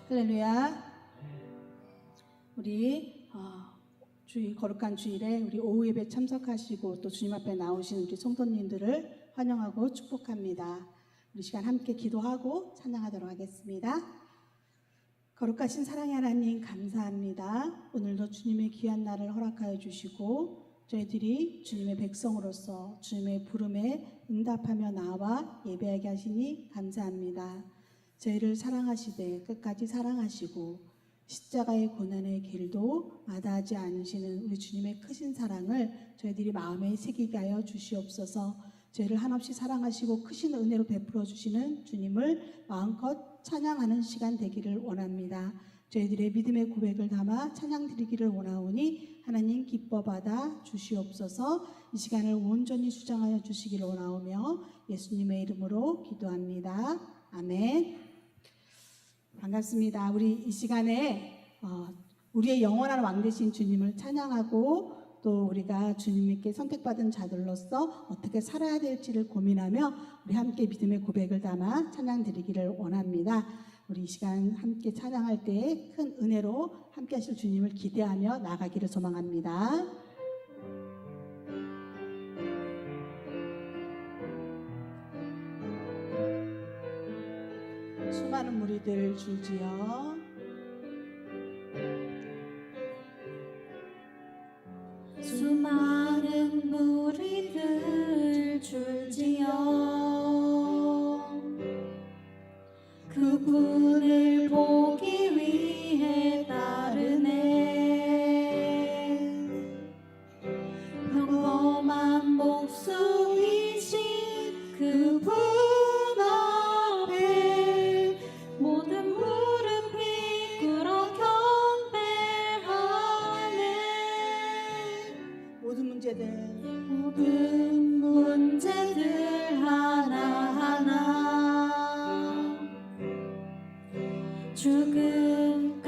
할렐루야. 우리 거룩한 주일에 우리 오후 예배 참석하시고 또 주님 앞에 나오신 우리 성도님들을 환영하고 축복합니다. 우리 시간 함께 기도하고 찬양하도록 하겠습니다. 거룩하신 사랑의 하나님 감사합니다. 오늘도 주님의 귀한 날을 허락하여 주시고 저희들이 주님의 백성으로서 주님의 부름에 응답하며 나와 예배하게 하시니 감사합니다. 저희를 사랑하시되 끝까지 사랑하시고 십자가의 고난의 길도 마다하지 않으시는 우리 주님의 크신 사랑을 저희들이 마음에 새기게 하여 주시옵소서. 저희를 한없이 사랑하시고 크신 은혜로 베풀어 주시는 주님을 마음껏 찬양하는 시간 되기를 원합니다. 저희들의 믿음의 고백을 담아 찬양 드리기를 원하오니 하나님 기뻐 받아 주시옵소서. 이 시간을 온전히 수장하여 주시기를 원하오며 예수님의 이름으로 기도합니다. 아멘. 반갑습니다. 우리 이 시간에 우리의 영원한 왕 되신 주님을 찬양하고 또 우리가 주님께 선택받은 자들로서 어떻게 살아야 될지를 고민하며 우리 함께 믿음의 고백을 담아 찬양 드리기를 원합니다. 우리 이 시간 함께 찬양할 때에 큰 은혜로 함께 하실 주님을 기대하며 나가기를 소망합니다. 수많은 무리들 줄지어 수많은 무리들 줄지어 그분을 보기 위해 따르네. 평범한 목숨이신 그분 앞에 모든 무릎이 꿇어 경배하네. 모든 문제들 하나하나 죽음까지도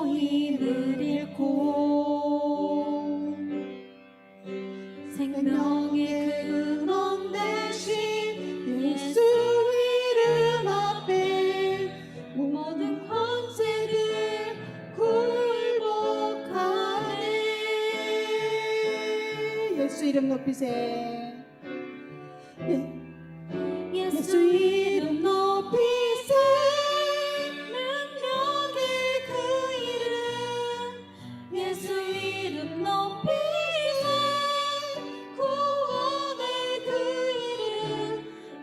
힘을 잃고 생명의 근원 대신 예수 이름 앞에 모든 권세를 굴복하네. 예수 이름 높이세. 예수 이름 높이세. 능력의 그 이름 예수 이름 높이세. 구원의 그 이름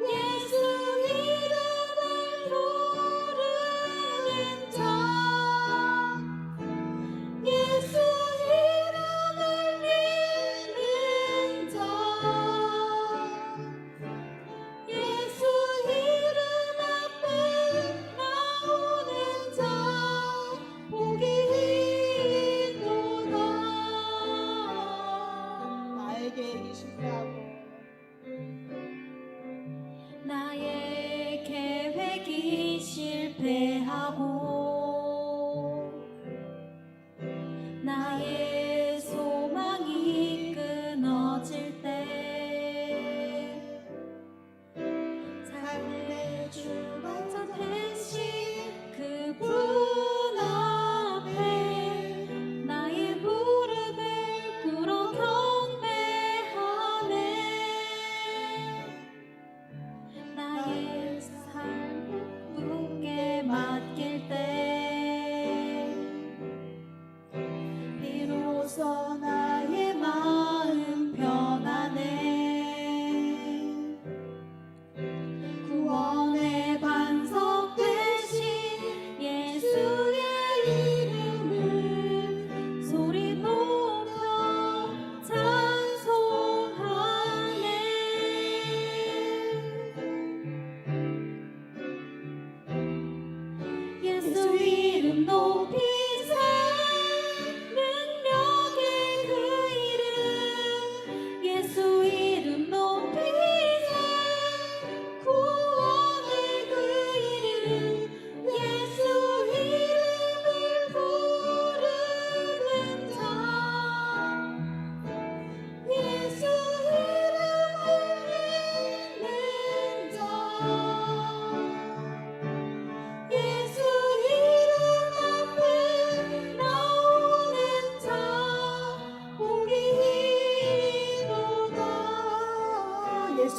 예수 이름을 부르는 자 예수 이름을 믿는 자 예수 이름 앞에 나오는 자 복이 있도다. 나의 계획이 실패하고 나의 계획이 실패하고 나의 소망이 끊어질 때 삶의 주관자 대신 그분 앞에 나의 무릎을 꿇어 경배하네.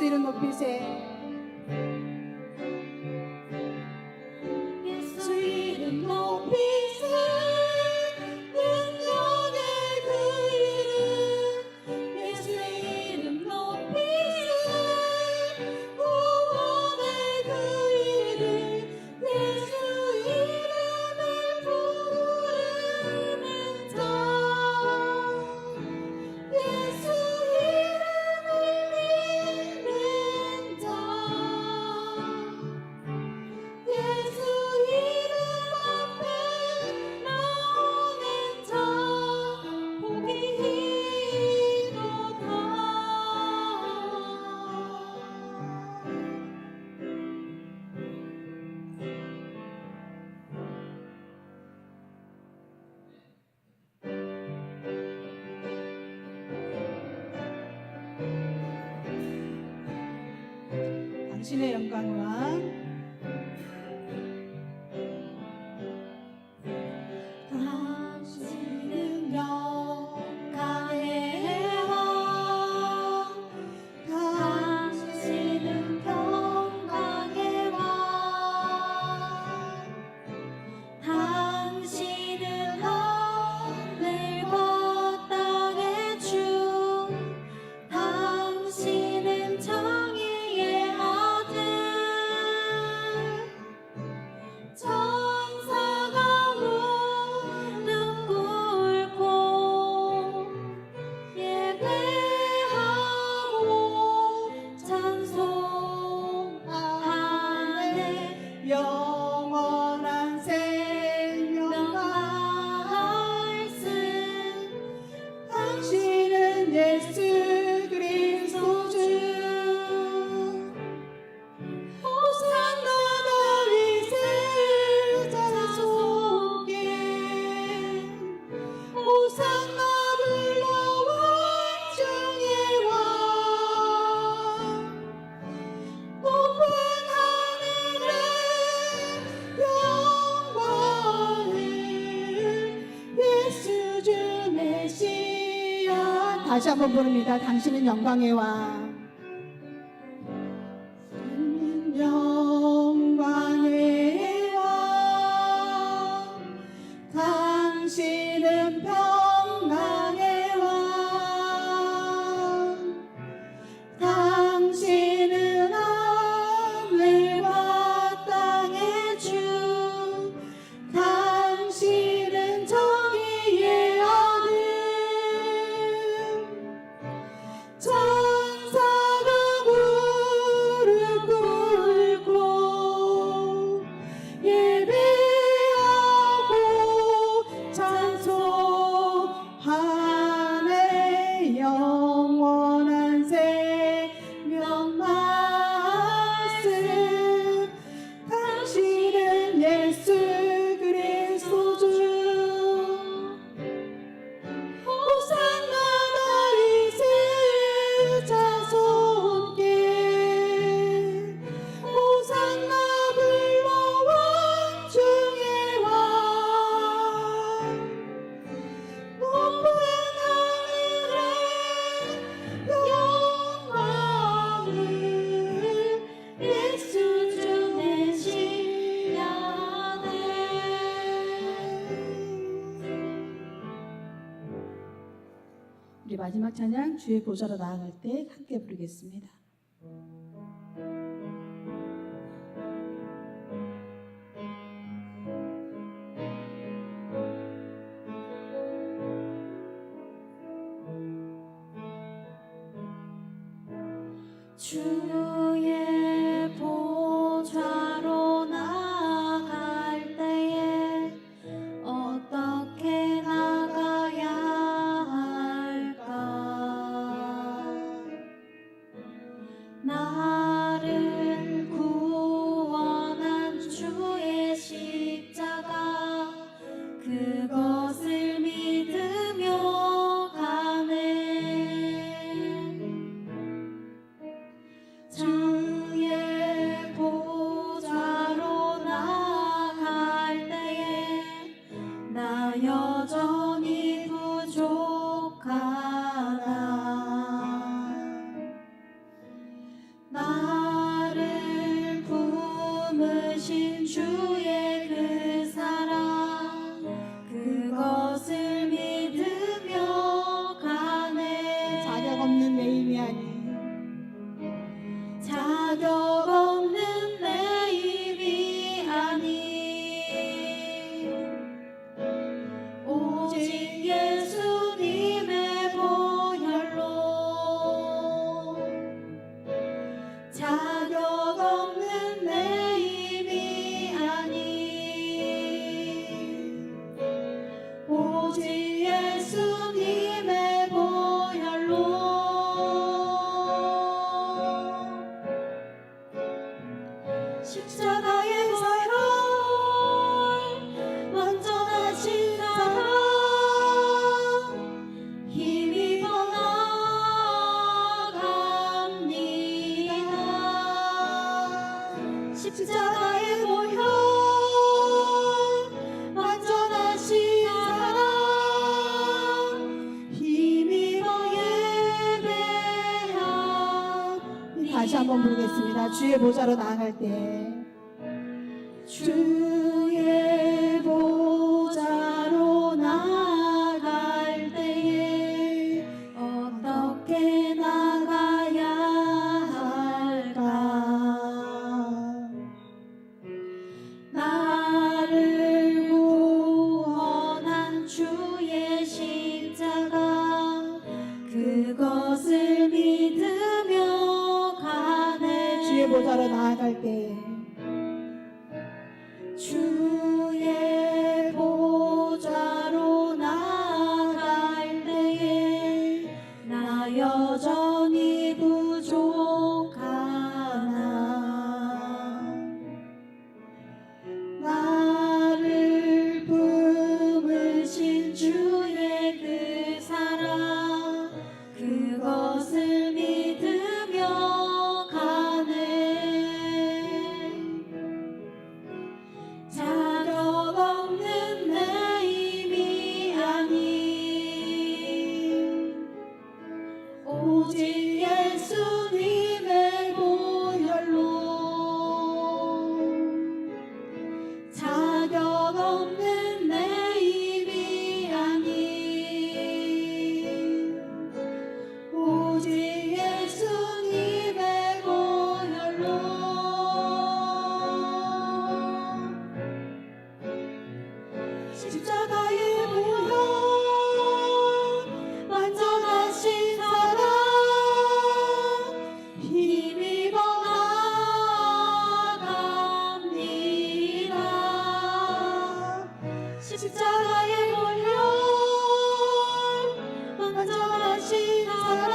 예수 이름 높이세. 예수 이름 높이 능력의 그 이름 예수 이름 높이 구원의 그 이름 예수 이름을 부르는 자 예수 이름을 믿는 자 예수 이름 앞에 나오는 자 복이 이로다. 당신의 영광과 당신은 영광의 왕 당신은 평강의 왕 당신은 하늘과 땅의 주 당신은 정의의 아들 천사가 무릎 꿇고 예배하고 찬송하네 영원한 생명 말씀 당신은 예수 그리스도 주. 호산나 다윗의 자손께 호산나 불러 왕중의 왕 높은 하늘에 영광을 예수 주 메시아. 다시 한번 부릅니다. 당신은 영광의 왕 영광의 왕 당신은 평강의 왕 당신은 하늘과 땅의 주 당신은 정의의 아들 천사가 무릎 꿇고 예배하고 찬송하네 영원한 생명 말씀 당신은 예수 그리스도 주. 호산나 다윗의 자손께 호산나 불러 왕중의 왕 높은 하늘에 영광을 예수 주 메시아네. 우리 마지막 찬양 주의 보좌로 나아갈 때 함께 부르겠습니다. 주의 보좌로 나아갈 때에 어떻게 나가야 할까? 나를 구원한 주의 십자가 그것을 믿으며 가네. 주의 보좌로 나아갈 때에 나 여전히 부족하다. 십자가의 사랑 완전하신 사랑 힘입어 나갑니다. 십자가의 보혈 완전하신 사랑 힘입어 예배합니다. 다시 한번 부르겠습니다. 주의 보좌로 나아갈 때 주의 보좌로 나갈 때에 어떻게 나가야 할까? 나를 구원한 주의 십자가 그것을 믿으며 가네. 주의 보좌로 나아갈 때 주의 보좌로 나갈 때에 나 여전히 부족하나. 나를 품으신 주의 그 사랑 그것을 믿으며 가네. 자격 없는 내 힘이 아닌 오직 예수님의 보혈로 자격 없는 내 힘이 아닌 오직 예수님의 보혈로 십자가의 보혈 완전하신 사랑 힘입어 나갑니다. 십자가의 보혈 완전하신 사랑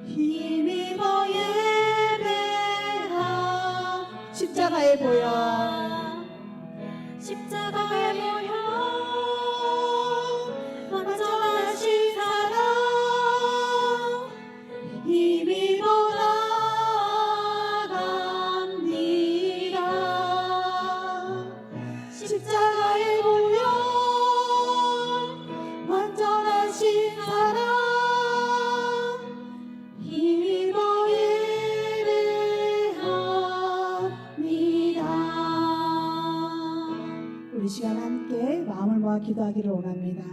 힘입어 예배합니다. 십자가의 보혈 십자가의 보혈 완전하신 사랑 힘입어 나갑니다. 십자가의 보혈 완전하신 사랑 힘입어 예배합니다. 우리 시간 함께 마음을 모아 기도하기를 원합니다.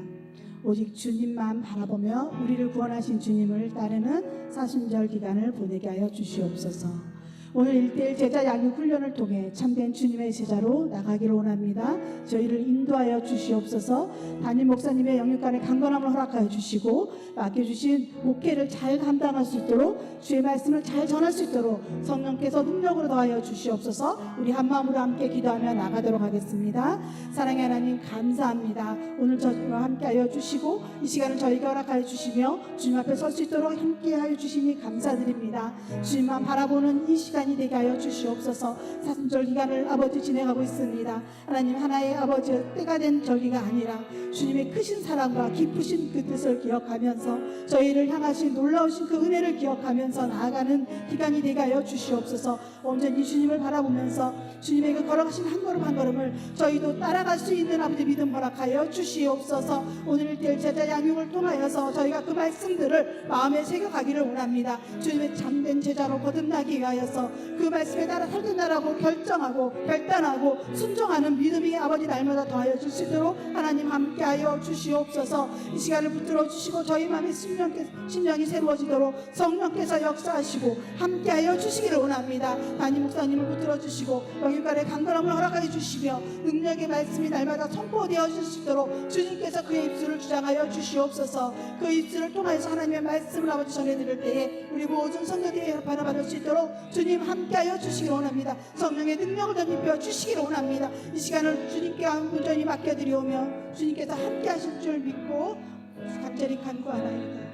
오직 주님만 바라보며 우리를 구원하신 주님을 따르는 사순절 기간을 보내게 하여 주시옵소서. 오늘 1대1 제자 양육 훈련을 통해 참된 주님의 제자로 나가기를 원합니다. 저희를 인도하여 주시옵소서. 담임 목사님의 영육간의 강건함을 허락하여 주시고 맡겨주신 목회를 잘 감당할 수 있도록 주의 말씀을 잘 전할 수 있도록 성령께서 능력으로 더하여 주시옵소서. 우리 한마음으로 함께 기도하며 나가도록 하겠습니다. 사랑의 하나님 감사합니다. 오늘 저희와 함께하여 주시고 이 시간을 저희가 허락하여 주시며 주님 앞에 설 수 있도록 함께하여 주시니 감사드립니다. 주님만 바라보는 이 시간이 되게 하여 주시옵소서. 사순절 기간을 아버지 진행하고 있습니다. 하나님 하나의 아버지 때가 된 절기가 아니라 주님의 크신 사랑과 깊으신 그 뜻을 기억하면서 저희를 향하신 놀라우신 그 은혜를 기억하면서 나아가는 기간이 되게 하여 주시옵소서. 온전히 주님을 바라보면서 주님의 그 걸어가신 한 걸음 한 걸음을 저희도 따라갈 수 있는 아버지 믿음 허락하여 주시옵소서. 오늘 될 제자 양육을 통하여서 저희가 그 말씀들을 마음에 새겨가기를 원합니다. 주님의 참된 제자로 거듭나기 위하여서 그 말씀에 따라 살겠다라고 결정하고 결단하고 순종하는 믿음이 아버지 날마다 더하여 줄 수 있도록 하나님 함께하여 주시옵소서. 이 시간을 붙들어 주시고 저희 마음의 심령이 새로워지도록 성령께서 역사하시고 함께하여 주시기를 원합니다. 담임 목사님을 붙들어 주시고 영육간의 강건함을 허락하여 주시며 능력의 말씀이 날마다 선포되어질 수 있도록 주님께서 그의 입술을 주장하여 주시옵소서. 그 입술을 통하여서 하나님의 말씀을 아버지 전해드릴 때에 우리 모든 성도들이 바라받을 수 있도록 주님 함께하여 주시기를 원합니다. 성령의 능력을 덧입혀 주시기를 원합니다. 이 시간을 주님께 온전히 맡겨드리오며 주님께서 함께하실 줄 믿고 간절히 간구하나이다.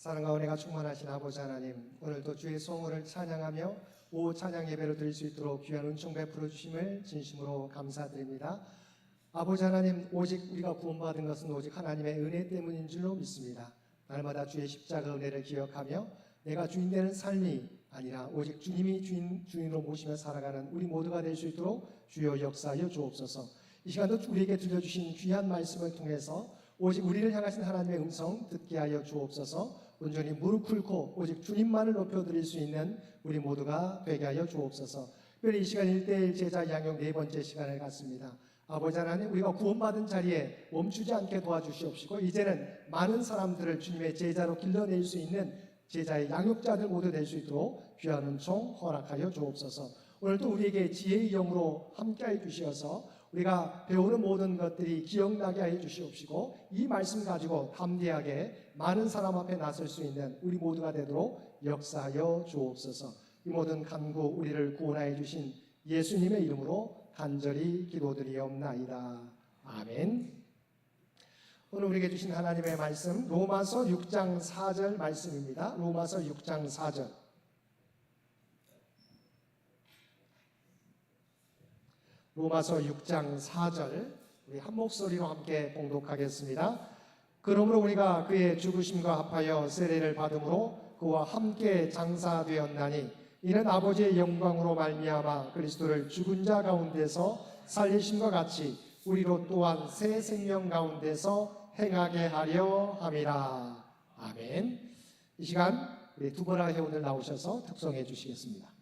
사랑과 은혜가 충만하신 아버지 하나님, 오늘도 주의 성호를 찬양하며 오후 찬양 예배로 드릴 수 있도록 귀한 은총 베풀어 주심을 진심으로 감사드립니다. 아버지 하나님, 오직 우리가 구원받은 것은 오직 하나님의 은혜 때문인 줄로 믿습니다. 날마다 주의 십자가 은혜를 기억하며 내가 주인 되는 삶이 아니라 오직 주님이 주인으로 모시며 살아가는 우리 모두가 될 수 있도록 주여 역사하여 주옵소서. 이 시간도 우리에게 들려주신 귀한 말씀을 통해서 오직 우리를 향하신 하나님의 음성 듣게 하여 주옵소서. 온전히 무릎 꿇고 오직 주님만을 높여드릴 수 있는 우리 모두가 되게 하여 주옵소서. 특별히 이 시간 1:1 제자 양육 4번째 시간을 갖습니다. 아버지 하나님, 우리가 구원받은 자리에 멈추지 않게 도와주시옵시고 이제는 많은 사람들을 주님의 제자로 길러낼 수 있는 제자의 양육자들 모두 될 수 있도록 귀한 은총 허락하여 주옵소서. 오늘도 우리에게 지혜의 영으로 함께해 주시어서 우리가 배우는 모든 것들이 기억나게 하여 주시옵시고 이 말씀 가지고 담대하게 많은 사람 앞에 나설 수 있는 우리 모두가 되도록 역사하여 주옵소서. 이 모든 간구 우리를 구원하여 주신 예수님의 이름으로 간절히 기도드리옵나이다. 아멘. 오늘 우리에게 주신 하나님의 말씀 로마서 6장 4절 말씀입니다. 로마서 6장 4절. 로마서 6장 4절 우리 한 목소리로 함께 봉독하겠습니다. 그러므로 우리가 그의 죽으심과 합하여 세례를 받음으로 그와 함께 장사되었나니 이는 아버지의 영광으로 말미암아 그리스도를 죽은 자 가운데서 살리심과 같이 우리로 또한 새 생명 가운데서 행하게 하려 함이라. 아멘. 이 시간 우리 두보라 회원들 나오셔서 특송해 주시겠습니다.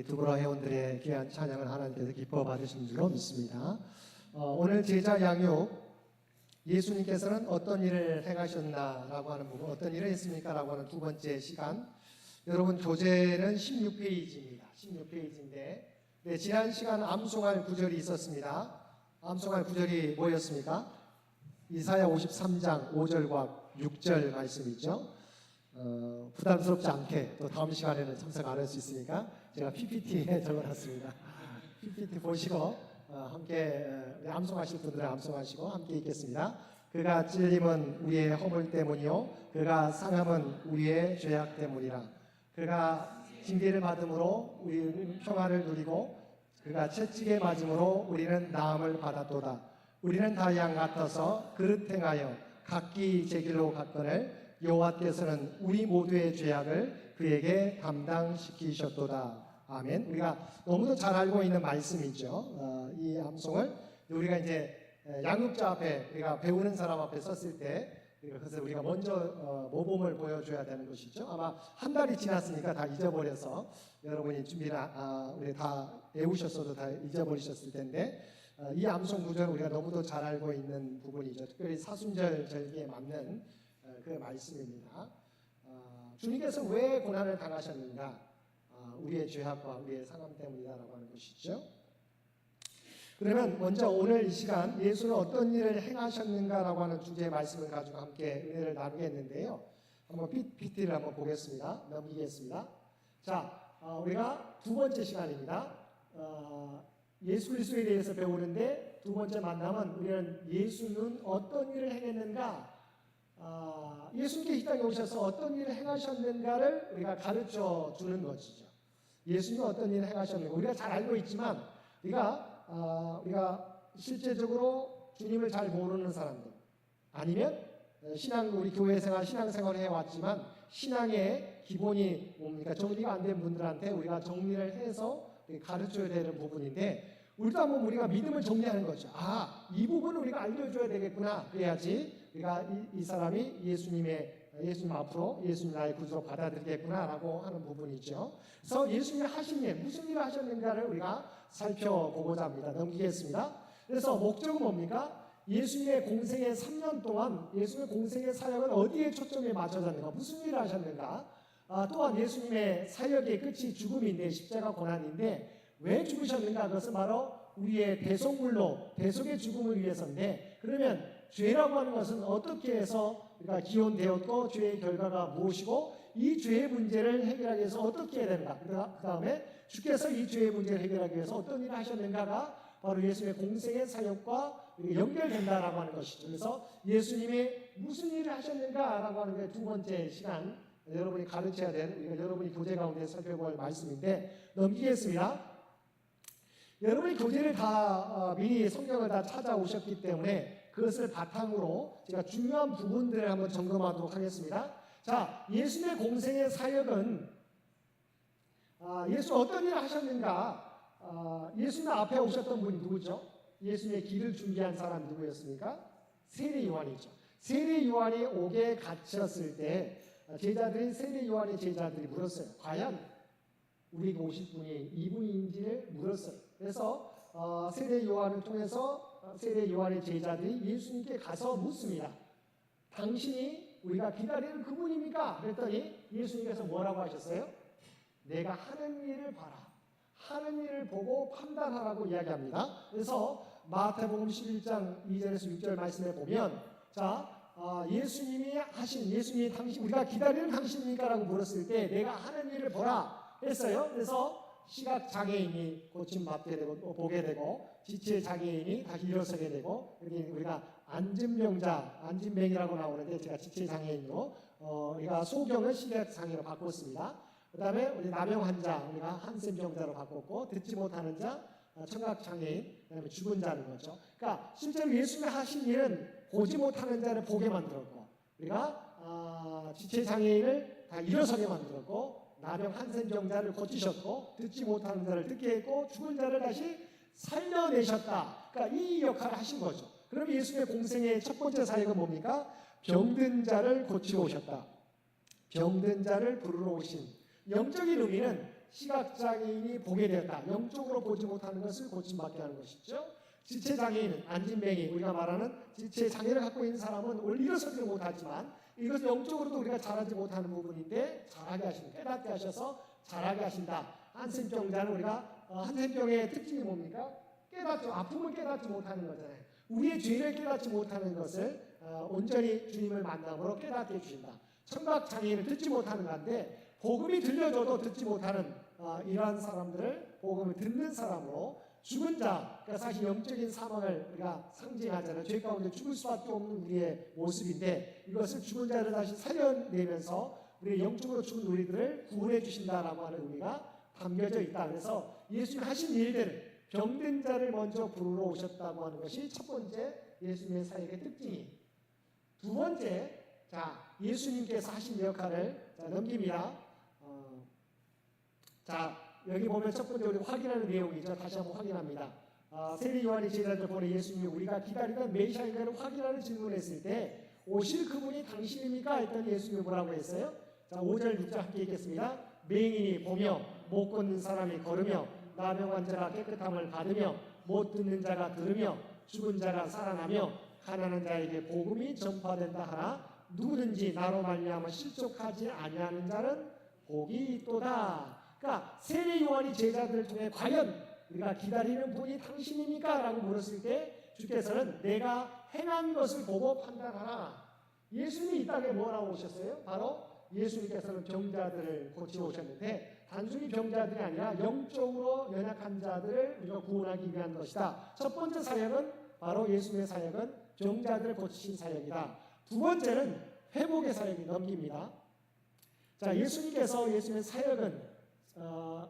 우리 두브라 회원들의 귀한 찬양을 하나님께서 기뻐 받으신 줄로 믿습니다. 오늘 제자 양육, 예수님께서는 어떤 일을 행하셨나라고 하는 부분, 어떤 일을 했습니까? 라고 하는 두 번째 시간. 여러분, 교재는 16페이지입니다. 16페이지인데, 네, 지난 시간 암송할 구절이 있었습니다. 암송할 구절이 뭐였습니까? 이사야 53장 5절과 6절 말씀이죠. 부담스럽지 않게 또 다음 시간에는 참석 안 할 수 있으니까 제가 PPT에 적어놨습니다. PPT 보시고 함께 암송하실 분들은 암송하시고 함께 읽겠습니다. 그가 찔림은 우리의 허물 때문이요 그가 상함은 우리의 죄악 때문이라. 그가 징계를 받음으로 우리는 평화를 누리고 그가 채찍에 맞음으로 우리는 나음을 받았도다. 우리는 다 양 같아서 그릇 행하여 각기 제 길로 갔거늘 여호와께서는 우리 모두의 죄악을 그에게 담당시키셨도다. 아멘. 우리가 너무도 잘 알고 있는 말씀이죠. 이 암송을 우리가 이제 양육자 앞에 우리가 배우는 사람 앞에 섰을 때 그래서 우리가 먼저 모범을 보여줘야 되는 것이죠. 아마 한 달이 지났으니까 다 잊어버려서 여러분이 준비나 우리 다 외우셨어도 다 잊어버리셨을 텐데 이 암송 구절은 우리가 너무도 잘 알고 있는 부분이죠. 특별히 사순절 절기에 맞는 그 말씀입니다. 주님께서 왜 고난을 당하셨는가? 우리의 죄악과 우리의 상함 때문이다라고 하는 것이죠. 그러면 먼저 오늘 이 시간 예수는 어떤 일을 행하셨는가라고 하는 주제의 말씀을 가지고 함께 은혜를 나누겠는데요. 한번 PPT를 한번 보겠습니다. 넘기겠습니다. 자, 우리가 두 번째 시간입니다. 예수 그리스도에 대해서 배우는데 두 번째 만남은 우리는 예수는 어떤 일을 행했는가? 예수님께 이 땅에 오셔서 어떤 일을 행하셨는가를 우리가 가르쳐 주는 것이죠. 예수님이 어떤 일을 행하셨는가 우리가 잘 알고 있지만 우리가 실제적으로 주님을 잘 모르는 사람들 아니면 우리 교회 생활 신앙생활을 해왔지만 신앙의 기본이 뭡니까? 정리가 안 된 분들한테 우리가 정리를 해서 가르쳐야 되는 부분인데 우리도 한번 우리가 믿음을 정리하는 거죠. 이 부분을 우리가 알려줘야 되겠구나. 그래야지 우리가 이 사람이 예수님 앞으로 예수님 나의 구주로 받아들이겠구나라고 하는 부분이죠. 그래서 예수님이 하신 일, 무슨 일을 하셨는가를 우리가 살펴보고자 합니다. 넘기겠습니다. 그래서 목적은 뭡니까? 예수님의 공생의 3년 동안 예수님의 공생의 사역은 어디에 초점이 맞춰졌는가? 무슨 일을 하셨는가? 또한 예수님의 사역의 끝이 죽음인데 십자가 고난인데 왜 죽으셨는가? 그것은 바로 우리의 대속물로 대속의 죽음을 위해서인데 그러면 죄라고 하는 것은 어떻게 해서 우리가 기원되었고 죄의 결과가 무엇이고 이 죄의 문제를 해결하기 위해서 어떻게 해야 되는가? 그 다음에 주께서 이 죄의 문제를 해결하기 위해서 어떤 일을 하셨는가가 바로 예수님의 공생의 사역과 연결된다라고 하는 것이죠. 그래서 예수님이 무슨 일을 하셨는가라고 하는 게 두 번째 시간 여러분이 가르쳐야 되는 여러분이 교재 가운데 살펴볼 말씀인데 넘기겠습니다. 여러분이 교재를 다 미리 성경을 다 찾아오셨기 때문에 그것을 바탕으로 제가 중요한 부분들을 한번 점검하도록 하겠습니다. 자, 예수님의 공생의 사역은 예수 어떤 일을 하셨는가? 예수님 앞에 오셨던 분이 누구죠? 예수님의 길을 준비한 사람 누구였습니까? 세례 요한이죠. 세례 요한이 옥에 갇혔을 때 세례 요한의 제자들이 물었어요. 과연 우리에게 오실 분이 이분인지를 물었어요. 그래서 세례 요한을 통해서 세례 요한의 제자들이 예수님께 가서 묻습니다. 당신이 우리가 기다리는 그분입니까? 그랬더니 예수님께서 뭐라고 하셨어요? 내가 하는 일을 봐라. 하는 일을 보고 판단하라고 이야기합니다. 그래서 마태복음 11장 2절에서 6절 말씀에 보면 예수님이 당신 우리가 기다리는 당신입니까? 라고 물었을 때 내가 하는 일을 보라 했어요. 그래서 시각 장애인이 고침 받게 되고 또 보게 되고 지체 장애인이 다시 일어서게 되고 여기 우리가 안진병이라고 나오는데 제가 지체 장애인으로 우리가 소경을 시각 장애로 바꿨습니다. 그다음에 우리 나병 환자 우리가 한센 병자로 바꿨고 듣지 못하는 자 청각 장애인 그다음에 죽은 자는 거죠. 그러니까 실제로 예수님이 하신 일은 보지 못하는 자를 보게 만들었고 우리가 지체 장애인을 다 일어서게 만들었고 나병 한센병자를 고치셨고 듣지 못하는 자를 듣게 했고 죽은 자를 다시 살려내셨다. 그러니까 이 역할을 하신 거죠. 그럼 예수님의 공생의 첫 번째 사역은 뭡니까? 병든 자를 고치러 오셨다. 병든 자를 부르러 오신 영적인 의미는 시각장애인이 보게 되었다. 영적으로 보지 못하는 것을 고침받게 하는 것이죠. 지체장애인은 안진뱅이, 우리가 말하는 지체장애를 갖고 있는 사람은 원래 일어서지 못하지만 이것은 영적으로도 우리가 잘하지 못하는 부분인데 잘하게 하신다. 깨닫게 하셔서 잘하게 하신다. 한센병자는 우리가 한센병의 특징이 뭡니까? 아픔을 깨닫지 못하는 거잖아요. 우리의 죄를 깨닫지 못하는 것을 온전히 주님을 만남으로 깨닫게 해주신다. 청각장애인을 듣지 못하는 건데 복음이 들려줘도 듣지 못하는 이러한 사람들을 복음을 듣는 사람으로 죽은 자, 그러니까 사실 영적인 사망을 우리가 상징하잖아요. 죄 가운데 죽을 수밖에 없는 우리의 모습인데 이것을 죽은 자를 다시 살려내면서 우리의 영적으로 죽은 우리들을 구원해 주신다라고 하는 의미가 담겨져 있다. 그래서 예수님 하신 일들을 병든 자를 먼저 부르러 오셨다고 하는 것이 첫 번째 예수님의 사역의 특징이. 두 번째, 자 예수님께서 하신 역할을 넘깁니다. 자 여기 보면 첫 번째 우리 확인하는 내용이죠. 다시 한번 확인합니다. 세례 요한의 제자들 보내 예수님이 우리가 기다리던 메시아인가를 확인하는 질문을 했을 때 오실 그분이 당신입니까? 했더니 예수님이 뭐라고 했어요? 자 5절 6절 함께 읽겠습니다. 맹인이 보며 못 걷는 사람이 걸으며 나병 환자가 깨끗함을 받으며 못 듣는 자가 들으며 죽은 자가 살아나며 가난한 자에게 복음이 전파된다 하나 누구든지 나로 말미암아 실족하지 아니하는 자는 복이 있도다. 그러니까 세례 요한이 제자들을 통해 과연 우리가 기다리는 분이 당신입니까? 라고 물었을 때 주께서는 내가 행한 것을 보고 판단하라. 예수님이 이 땅에 뭐라고 오셨어요? 바로 예수님께서는 병자들을 고치러 오셨는데 단순히 병자들이 아니라 영적으로 연약한 자들을 우리가 구원하기 위한 것이다. 첫 번째 사역은 바로 예수님의 사역은 병자들을 고치신 사역이다. 두 번째는 회복의 사역이 넘깁니다. 자 예수님께서 예수님의 사역은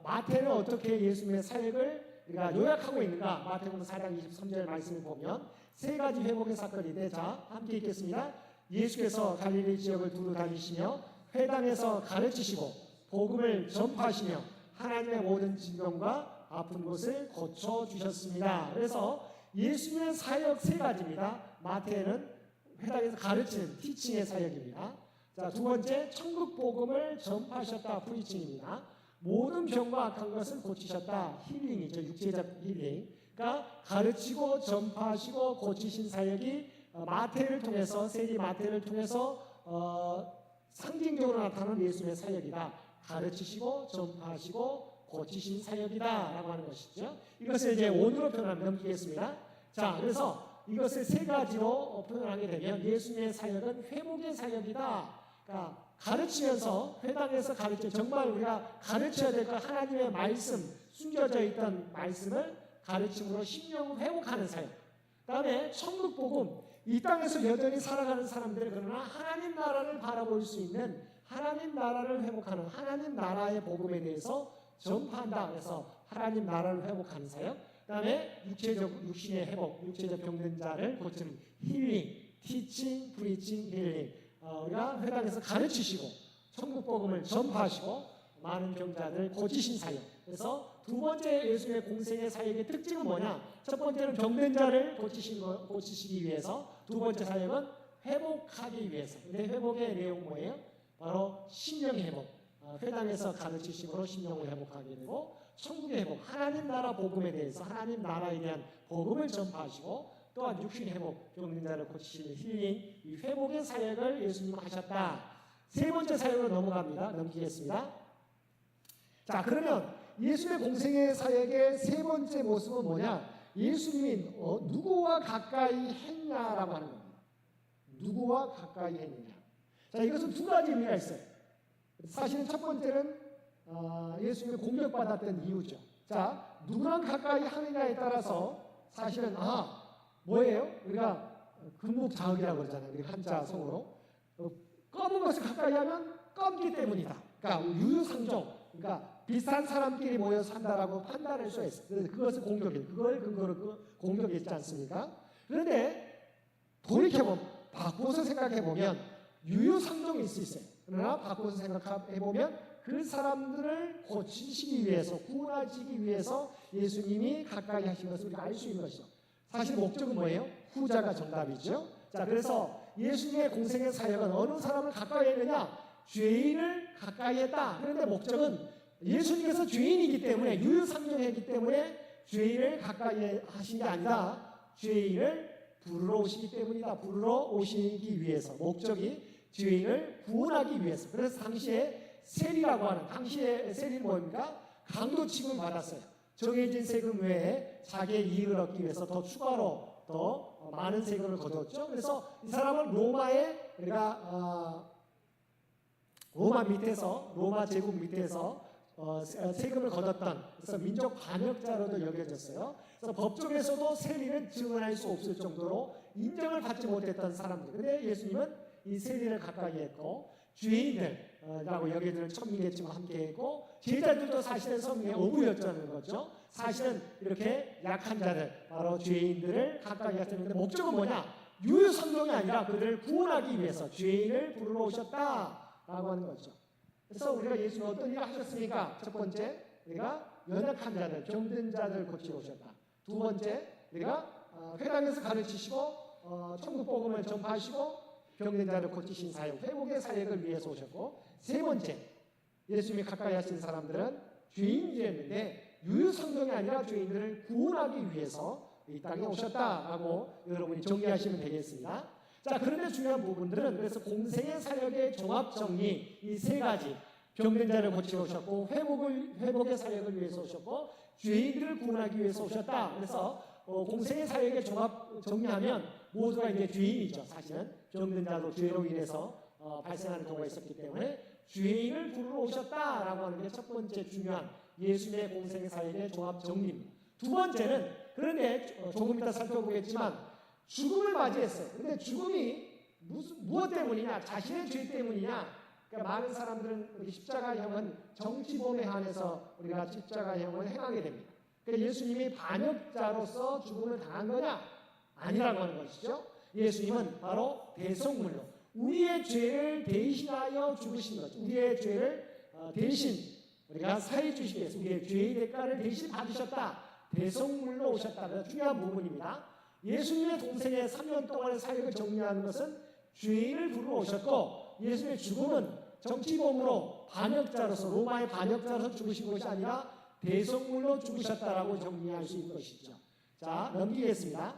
마태는 어떻게 예수님의 사역을 우리가 요약하고 있는가? 마태복음 4장 23절 말씀을 보면 세 가지 회복의 사건인데 자 함께 읽겠습니다. 예수께서 갈릴리 지역을 두루 다니시며 회당에서 가르치시고 복음을 전파하시며 하나님의 모든 질병과 아픈 곳을 고쳐주셨습니다. 그래서 예수님의 사역 세 가지입니다. 마태는 회당에서 가르치는 티칭의 사역입니다. 자, 두 번째 천국 복음을 전파하셨다. 프리칭입니다. 모든 병과 악한 것을 고치셨다. 힐링이죠. 육체적 힐링. 그러니까 가르치고 전파하시고 고치신 사역이 마태를 통해서 세리 마태를 통해서 상징적으로 나타나는 예수님의 사역이다. 가르치시고 전파하시고 고치신 사역이다라고 하는 것이죠. 이것을 이제 원으로 표현하면 넘기겠습니다. 자, 그래서 이것을 세 가지로 표현하게 되면 예수님의 사역은 회복의 사역이다. 그러니까 가르치면서 회당에서 가르쳐 정말 우리가 가르쳐야 될 것 하나님의 말씀 숨겨져 있던 말씀을 가르침으로 심령을 회복하는 사역. 그다음에 천국 복음 이 땅에서 여전히 살아가는 사람들 그러나 하나님 나라를 바라볼 수 있는 하나님 나라를 회복하는 하나님 나라의 복음에 대해서 전파한다. 그래서 하나님 나라를 회복하는 사역. 그다음에 육신의 회복, 육체적 병든 자를 고치는 힐링, 티칭, 프리칭, 힐링. 우리가 회당에서 가르치시고 천국 복음을 전파하시고 많은 병자들 고치신 사역. 그래서 두 번째 예수님의 공생의 사역의 특징은 뭐냐? 첫 번째는 병든 자를 고치시기 위해서, 두 번째 사역은 회복하기 위해서. 근데 회복의 내용 뭐예요? 바로 심령의 회복. 회당에서 가르치심으로 심령을 회복하게 되고, 천국의 회복, 하나님 나라 복음에 대해서 하나님 나라에 대한 복음을 전파하시고, 또한 육신 회복, 병든 자를 고치시는 힐링, 이 회복의 사역을 예수님은 하셨다. 세 번째 사역으로 넘기겠습니다. 자, 그러면 예수님의 공생의 사역의 세 번째 모습은 뭐냐? 예수님이 누구와 가까이 했냐라고 하는 겁니다. 누구와 가까이 했느냐. 자, 이것은 두 가지 의미가 있어요. 사실은 첫 번째는 예수님이 공격받았던 이유죠. 자, 누구랑 가까이 하느냐에 따라서 사실은 뭐예요? 우리가 금묵자흑이라고 그러잖아요. 우리 한자 성어로. 검은 것을 가까이 하면 검기 때문이다. 그러니까 유유상종. 그러니까 비슷한 사람끼리 모여서 산다라고 판단할 수 있어요. 그것을 공격해. 그걸 근거로 공격했지 않습니까? 그런데 돌이켜보면, 바꿔서 생각해보면 유유상종일 수 있어요. 그러나 바꿔서 생각해보면 그 사람들을 고치시기 위해서, 구원하시기 위해서 예수님이 가까이 하신 것을 우리가 알 수 있는 것이죠. 사실 목적은 뭐예요? 후자가 정답이죠. 자, 그래서 예수님의 공생의 사역은 어느 사람을 가까이 했느냐? 죄인을 가까이 했다. 그런데 목적은 예수님께서 죄인이기 때문에 유유상종했기 때문에 죄인을 가까이 하신 게 아니라 죄인을 부르러 오시기 때문이다. 부르러 오시기 위해서 목적이 죄인을 구원하기 위해서. 그래서 당시에 세리라고 하는 당시에 세리는 뭡니까? 강도 취급을 받았어요. 정해진 세금 외에 자기의 이익을 얻기 위해서 더 추가로 더 많은 세금을 거뒀죠. 그래서 이 사람은 로마의 그러니까 로마 밑에서 로마 제국 밑에서 세금을 거뒀던 그래서 민족 반역자로도 여겨졌어요. 그래서 법정에서도 세리는 증언할 수 없을 정도로 인정을 받지 못했던 사람들. 근데 예수님은 이 세리를 가까이 했고 죄인들라고 여겨지는 천민계층과 함께했고 제자들도 사실은 성령의 어부였다는 거죠. 사실은 이렇게 약한 자들 바로 죄인들을 가까이 했는데 목적은 뭐냐? 유유상종이 아니라 그들을 구원하기 위해서 죄인을 부르러 오셨다라고 하는 거죠. 그래서 우리가 예수님 어떤 일을 하셨습니까? 첫 번째, 우리가 연약한 자들, 병든 자들 고치러 오셨다. 두 번째, 우리가 회당에서 가르치시고 천국 복음을 전파하시고 병든 자를 고치신 사역, 회복의 사역을 위해서 오셨고, 세 번째, 예수님이 가까이 하신 사람들은 죄인들이었는데 유유상종이 아니라 죄인들을 구원하기 위해서 이 땅에 오셨다라고 여러분이 정리하시면 되겠습니다. 자, 그런데 중요한 부분들은 그래서 공생의 사역의 종합 정리 이 세 가지 병든 자를 고치러 오셨고 회복의 사역을 위해서 오셨고 죄인들을 구원하기 위해서 오셨다. 그래서 공생의 사역의 종합 정리하면 모두가 이제 죄인이죠. 사실은 병든 자도 죄로 인해서 발생하는 경우가 있었기 때문에 죄인을 부르러 오셨다라고 하는 게 첫 번째 중요한 예수님의 공생의 사역의 종합 정리입니다. 두 번째는 그런데 조금 이따 살펴보겠지만 죽음을 맞이했어요. 근데 죽음이 무엇 때문이냐? 자신의 죄 때문이냐? 그러니까 많은 사람들은 십자가형은 정치범에 한해서 우리가 십자가형을 행하게 됩니다. 그러니까 예수님이 반역자로서 죽음을 당한 거냐? 아니라고 하는 것이죠. 예수님은 바로 대속물로 우리의 죄를 대신하여 죽으신 거죠. 우리의 죄를 대신 우리가 사해 주시기 위해서 우리의 죄의 대가를 대신 받으셨다. 대속물로 오셨다. 그래서 중요한 부분입니다. 예수님의 동생의 3년 동안의 사역을 정리하는 것은 죄인을 부르러 오셨고 예수님의 죽음은 정치범으로 반역자로서 로마의 반역자로서 죽으신 것이 아니라 대속물로 죽으셨다라고 정리할 수 있는 것이죠. 자, 넘기겠습니다.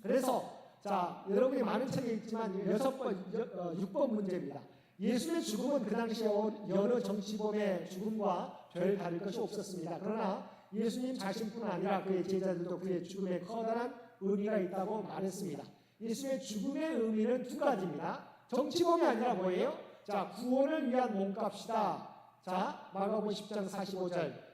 그래서 자, 여러분이 많은 책에 있지만 6번 문제입니다. 예수님의 죽음은 그 당시에 여러 정치범의 죽음과 별 다를 것이 없었습니다. 그러나 예수님 자신뿐 아니라 그의 제자들도 그의 죽음에 커다란 의미가 있다고 말했습니다. 예수님의 죽음의 의미는 두 가지입니다. 정치범이 아니라 뭐예요? 자, 구원을 위한 몸값이다. 자, 마가복음 10장 45절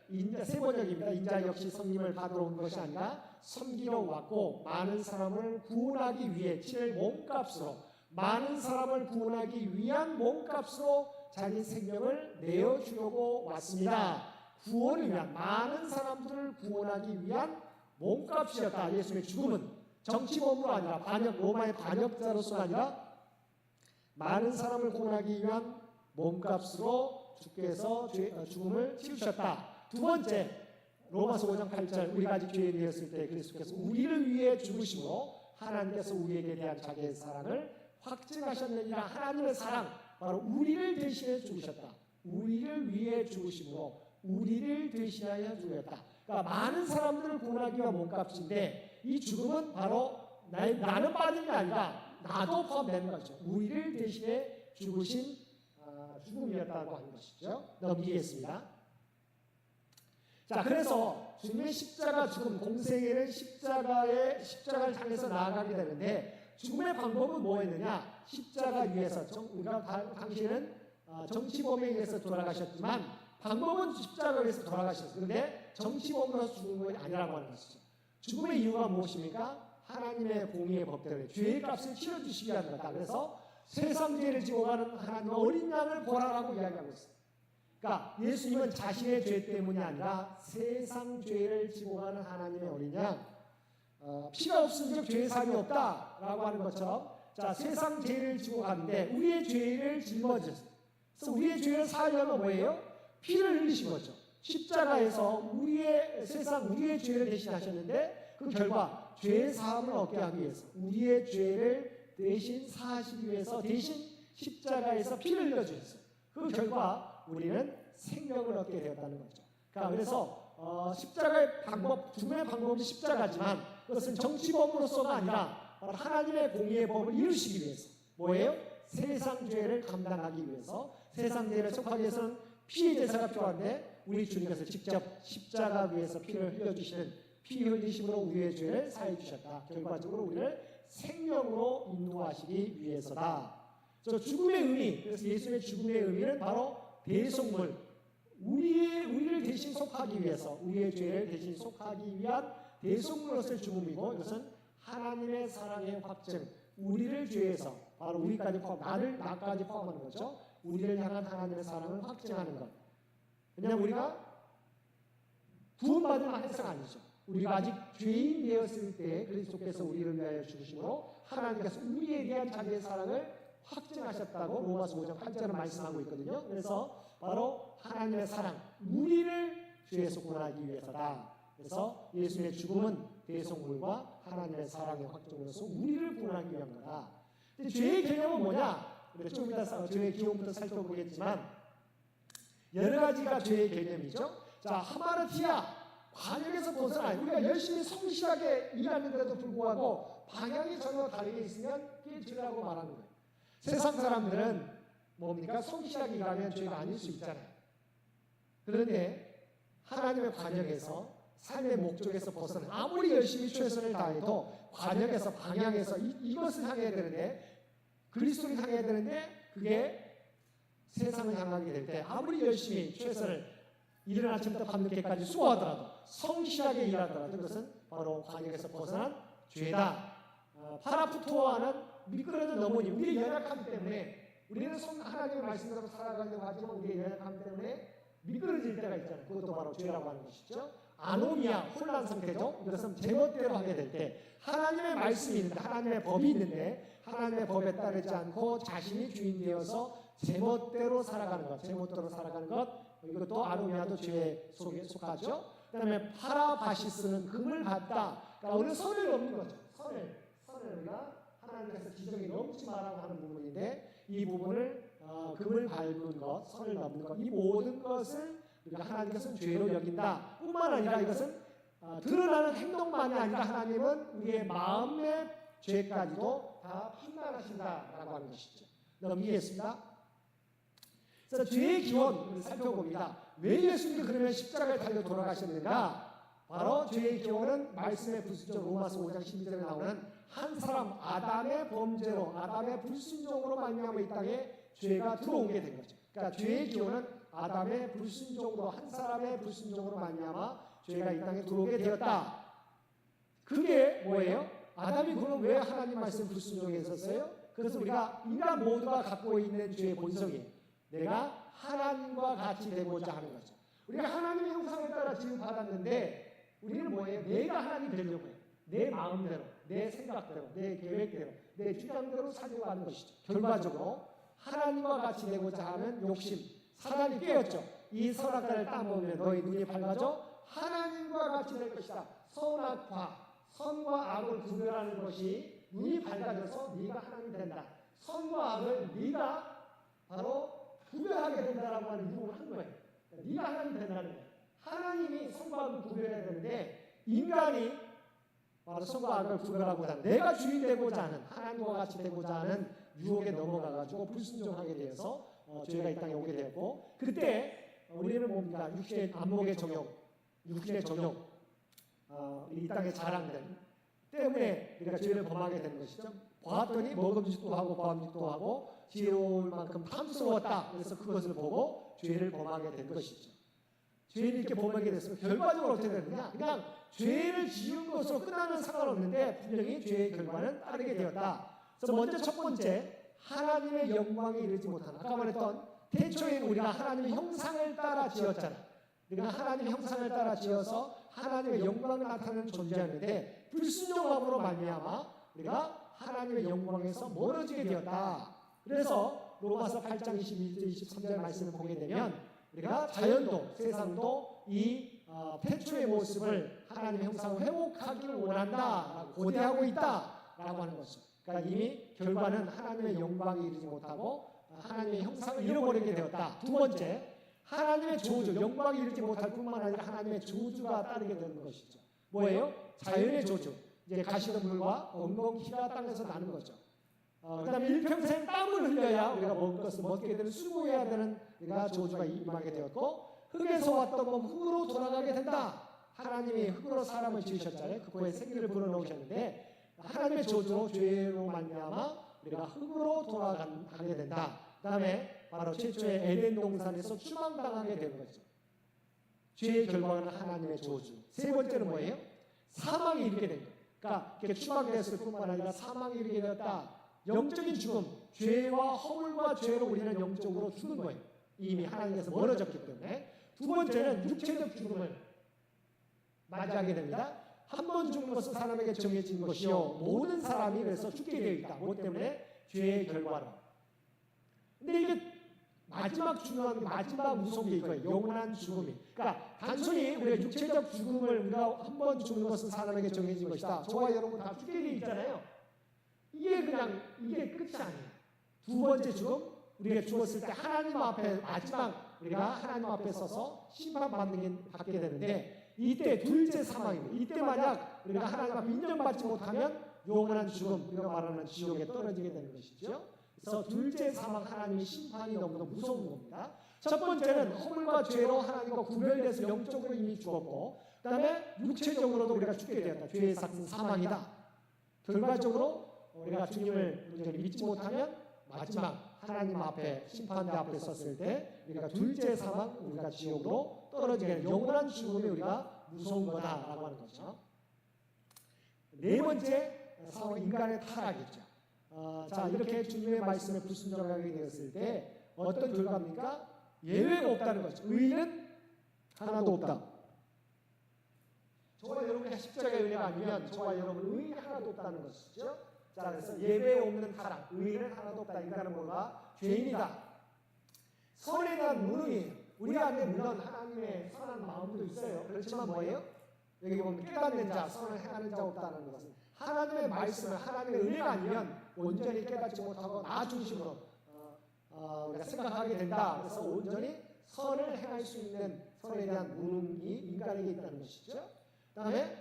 세 번역입니다. 인자 역시 성님을 받으러 온 것이 아니라 섬기러 왔고 많은 사람을 구원하기 위해 치를 몸값으로 많은 사람을 구원하기 위한 몸값으로 자기 생명을 내어주려고 왔습니다. 구원을 위한 많은 사람들을 구원하기 위한 몸값이었다. 예수님의 죽음은 정치범으로 아니라 로마의 반역자로서 아니라 많은 사람을 구원하기 위한 몸값으로 주께서 죽음을 치르셨다. 두 번째, 로마서 5장 8절 우리가 아직 죄인이었을 때 그리스도께서 우리를 위해 죽으심으로 하나님께서 우리에게 대한 자기의 사랑을 확증하셨느니라. 하나님의 사랑 바로 우리를 대신해 죽으셨다. 우리를 위해 죽으심으로 우리를 대신하여 죽였다. 그러니까 많은 사람들을 구원하기 위한 몸값인데 이 죽음은 바로 나는 빠진 게 아니라 나도 포함되는 것이죠. 우리를 대신해 죽으신 죽음이었다고 하는 것이죠. 넘기겠습니다. 자, 그래서 주님의 십자가 죽음 공생애는 십자가를 향해서 나아가게 되는데 죽음의 방법은 뭐였느냐? 십자가 위에서 우리가 당시에는 정치범에 의해서 돌아가셨지만 방법은 십자가 위에서 돌아가셨어요. 그런데 정치범으로서 죽은 것이 아니라고 하는 것이죠. 죽음의 이유가 무엇입니까? 하나님의 공의의 법대로 죄의 값을 치러주시기 위한 거다. 그래서 세상 죄를 지고 가는 하나님의 어린 양을 보라라고 이야기하고 있어요. 그러니까 예수님은 자신의 죄 때문이 아니라 세상 죄를 지고 가는 하나님의 어린 양, 피가 없은즉 죄의 사함이 없다라고 하는 것처럼 자, 세상 죄를 지고 가는데 우리의 죄를 짊어졌어요. 그래서 우리의 죄를 사하려면 뭐예요? 피를 흘리신 거죠. 십자가에서 우리의 죄를 대신하셨는데 그 결과 죄의 사함을 얻게 하기 위해서 우리의 죄를 대신 사하시기 위해서 대신 십자가에서 피를 흘려주셨어요. 그 결과 우리는 생명을 얻게 되었다는 거죠. 그러니까 그래서 십자가의 방법, 죽음의 방법이 십자가지만 그것은 정치법으로서가 아니라 바로 하나님의 공의의 법을 이루시기 위해서 뭐예요? 세상 죄를 감당하기 위해서 세상 죄를 속하기 위해서는 피의 제사가 필요한데 우리 주님께서 직접 십자가 위에서 피를 흘려주시는 피 흘리심으로 우리의 죄를 사해 주셨다. 결과적으로 우리를 생명으로 인도하시기 위해서다. 저 죽음의 의미, 그래서 예수님의 죽음의 의미는 바로 대속물, 우리를 대신 속하기 위해서 우리의 죄를 대신 속하기 위한 대속물로서의 죽음이고 이것은 하나님의 사랑의 확증, 우리를 죄에서 바로 우리까지 나까지 포함하는 거죠. 우리를 향한 하나님의 사랑을 확증하는 것. 왜냐하면 우리가 구원받을 만해서가 아니죠. 우리가 아직 죄인 되었을 때 그리스도께서 우리를 위하여 죽으심으로 하나님께서 우리에 대한 자기의 사랑을 확증하셨다고 로마서 5장 8절은 말씀하고 있거든요. 그래서 바로 하나님의 사랑, 우리를 죄에서 구원하기 위해서다. 그래서 예수님의 죽음은 대속물과 하나님의 사랑의 확증으로서 우리를 구원하기 위한 거다. 죄의 개념은 뭐냐? 좀 이따 죄의 기원부터 살펴보겠지만 여러 가지가 죄의 개념이죠. 자, 하마르티아, 관역에서 벗어나 우리가 열심히 성실하게 일하는데도 불구하고 방향이 전혀 다르게 있으면 그게 죄라고 말하는 거예요. 세상 사람들은 뭡니까? 성실하게 일하면 죄가 아닐 수 있잖아요. 그런데 하나님의 관역에서 삶의 목적에서 벗어나 아무리 열심히 최선을 다해도 관역에서 방향에서 이것을 향해야 되는데 그리스도를 향해야 되는데 그게 세상을 향하게 될 때 아무리 열심히 최선을 이른 아침부터 밤늦게까지 수고하더라도 성실하게 일하더라도 그것은 바로 관역에서 벗어난 죄다. 파라푸토아는 미끄러져 넘으니 우리의 연약하기 때문에 우리는 하나님의 말씀대로 살아가려고 하지만 우리의 연약함 때문에 미끄러질 때가 있잖아요. 그것도 바로 죄라고 하는 것이죠. 아노미아, 혼란 상태죠. 이것은 제멋대로 하게 될 때 하나님의 말씀이 있는데 하나님의 법이 있는데 하나님의 법에 따르지 않고 자신이 주인 되어서 제멋대로 살아가는 것, 제멋대로 살아가는 것 이것도 아노미아도 죄 속에 속하죠. 그다음에 파라바시스는 금을 받다. 그러니까 오늘 선을 넘는 거죠. 선을 우리가 하나님께서 지정이 넘지 말라고 하는 부분인데 이 부분을 금을 밟은 것, 선을 넘는 것, 이 모든 것을 우리가 하나님께서는 죄로 여긴다. 뿐만 아니라 이것은 드러나는 행동만이 아니라 하나님은 우리의 마음의 죄까지도 다 판단하신다라고 하는 것이죠. 넘기겠습니다. 그래서 죄의 기원을 살펴봅니다. 왜 예수님이 그러면 십자가에 달려 돌아가셨는가? 바로 죄의 기원은 말씀의 불순종 로마서 5장 12절에 나오는 한 사람 아담의 범죄로 아담의 불순종으로 말미암아 이 땅에 죄가 들어오게 된 거죠. 그러니까 죄의 기원은 아담의 불순종으로 한 사람의 불순종으로 말미암아 죄가 이 땅에 들어오게 되었다. 그게 뭐예요? 아담이 그럼 왜 하나님 말씀 불순종에 있었어요? 그래서 우리가 인간 모두가 갖고 있는 죄의 본성이에요. 내가 하나님과 같이 되고자 하는 거죠. 우리가 하나님의 형상에 따라 지음받았는데 우리는 뭐예요? 내가 하나님 되려고 해요. 내 마음대로, 내 생각대로, 내 계획대로, 내 주장대로 살려고 하는 것이죠. 결과적으로 하나님과 같이 되고자 하는 욕심, 사단이 깨었죠. 이 선악과를 따먹으면 너희 눈이 밝아져 하나님과 같이 될 것이다. 선과 악을 구별하는 것이 눈이 밝아져서 네가 하나님 된다. 선과 악을 네가 바로 구별하게 된다라고 하는 유혹을 한 거예요. 네가 하나님 된다는 거예요. 하나님이 선과 악을 구별해야 되는데 인간이 바로 선과 악을 구별하고 내가 주인 되고자 하는 하나님과 같이 되고자 하는 유혹에 넘어가가지고 불순종하게 되어서 죄가 이 땅에 오게 되었고 그때 우리는 뭡니까? 육신의 안목의 정욕, 육신의 정욕, 이 땅의 자랑들 때문에 우리가 죄를 범하게 되는 것이죠. 보았더니 먹음직도 하고 보암직도 하고 지혜로울 만큼 탐스러웠다. 그래서 그것을 보고 죄를 범하게 된 것이죠. 죄를 이렇게 범하게 됐으면 결과적으로 어떻게 되느냐? 그냥 죄를 지은 것으로 끝나는 상관없는데 분명히 죄의 결과는 따르게 되었다. 그래서 먼저 첫 번째 하나님의 영광에 이르지 못하는 아까 말했던 태초에는 우리가 하나님의 형상을 따라 지었잖아. 우리가 하나님의 형상을 따라 지어서 하나님의 영광을 나타내는 존재였는데 불순종함으로 말미암아 우리가 하나님의 영광에서 멀어지게 되었다. 그래서 로마서 8장 22절 23절 말씀을 보게 되면 우리가 자연도 세상도 이 태초의 모습을 하나님의 형상을 회복하기를 원한다라고 고대하고 있다라고 하는 것이죠. 그러니까 이미 결과는 하나님의 영광에 이르지 못하고 하나님의 형상을 잃어버리게 되었다. 두 번째, 하나님의 저주, 영광이 이르지 못할 뿐만 아니라 하나님의 저주가 따르게 되는 것이죠. 뭐예요? 자연의 저주. 이제 가시덤불과 엉겅퀴가 땅에서 나는 거죠. 그다음에 일평생 땀을 흘려야 우리가 먹을 것을 먹게 되는 수고해야 되는 우리가 저주가 임하게 되었고, 흙에서 왔던 몸 흙으로 돌아가게 된다. 하나님이 흙으로 사람을 지으셨잖아요. 그 코에 생기를 불어넣으셨는데 하나님의 저주로 죄로 말미암아 우리가 흙으로 돌아가게 된다. 그다음에 바로 최초의 에덴 동산에서 추방당하게 되는 거죠. 죄의 결과는 하나님의 저주. 세 번째는 뭐예요? 사망이 이르게 된 거예요. 그러니까 이렇게 추방됐을 뿐만 아니라 사망이 이르게 되었다. 영적인 죽음, 죄와 허물과 죄로 우리는 영적으로 죽은 거예요. 이미 하나님께서 멀어졌기 때문에. 두 번째는 육체적 죽음을 맞이하게 됩니다. 한 번 죽는 것은 사람에게 정해진 것이요 모든 사람이 그래서 죽게 되어 있다. 뭐 때문에? 죄의 결과로. 근데 이게 마지막 중요한 마지막 무서운 게 이거예요. 영원한 죽음이. 그러니까 단순히 우리가 육체적 죽음을 우리가 한 번 죽는 것은 사람에게 정해진 것이다. 저와 여러분 다 죽게 되어 있잖아요. 이게 끝이 아니에요. 두 번째 죽음, 우리가 죽었을 때 하나님 앞에 마지막 우리가 하나님 앞에 서서 심판받게 되는데, 이때 둘째 사망입니다. 이때 만약 우리가 하나님 앞에 인정받지 못하면 영원한 죽음, 우리가 말하는 지옥에 떨어지게 되는 것이죠. 그래서 둘째 사망, 하나님의 심판이 너무나 무서운 겁니다. 첫 번째는 허물과 죄로 하나님과 구별돼서 영적으로 이미 죽었고, 그 다음에 육체적으로도 우리가 죽게 되었다. 죄의 삭은 사망이다. 결과적으로 우리가 주님을 온전히 믿지 못하면 마지막 하나님 앞에 심판대 앞에 섰을 때 우리가 둘째 사망, 우리가 지옥으로 떨어지게 되는 영원한 죽음이 우리가 무서운 거다라고 하는 거죠. 네 번째 상황, 인간의 타락이죠. 자, 이렇게 주님의 말씀에 불순종하게 되었을 때 어떤 결과입니까? 예외가 없다는 거죠. 의인은 하나도 없다. 저와 여러분의 십자가의 은혜가 아니면 저와 여러분 의인이 하나도 없다는 것이죠. 자, 그래서 예외 없는 타락, 의인은 하나도 없다. 인간은 뭔가 죄인이다. 선에 대한 무능이에요. 우리 안에 물론 하나님의 선한 마음도 있어요. 그렇지만 뭐예요? 여기 보면 깨닫는 자, 선을 행하는 자 없다는 것은 하나님의 말씀을, 하나님의 은혜가 아니면 온전히 깨닫지 못하고 나 중심으로 우리가 생각하게 된다. 그래서 온전히 선을 행할 수 있는 선에 대한 무능이 인간에게 있다는 것이죠. 그 다음에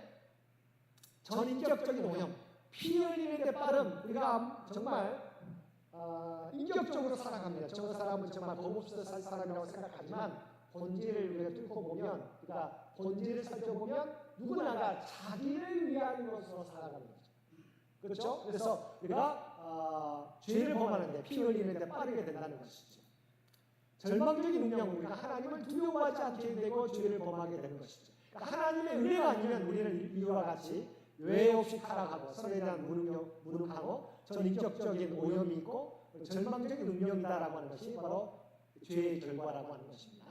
전인격적인 오염, 피 흘리는 데 빠름. 우리가 정말 인격적으로 살아갑니다. 저 사람은 정말 법 없어서 살 사람이라고 생각하지만 본질을 우리가 뚫고 보면, 그러니까 본질을 살펴보면 누구나가 자기를 위한 것으로 살아가는 거죠. 그렇죠? 그래서 우리가 죄를 범하는데 피 흘리는 데 빠르게 된다는 것이죠. 절망적인 운명, 우리가 하나님을 두려워하지 않게 되고 죄를 범하게 되는 것이죠. 그러니까 하나님의 은혜가 아니면 우리는 이와 같이 외 없이 타락하고 선에 대한 무능하고 전인격적인 오염이 있고 절망적인 운명이다라고 하는 것이 바로 죄의 결과라고 하는 것입니다.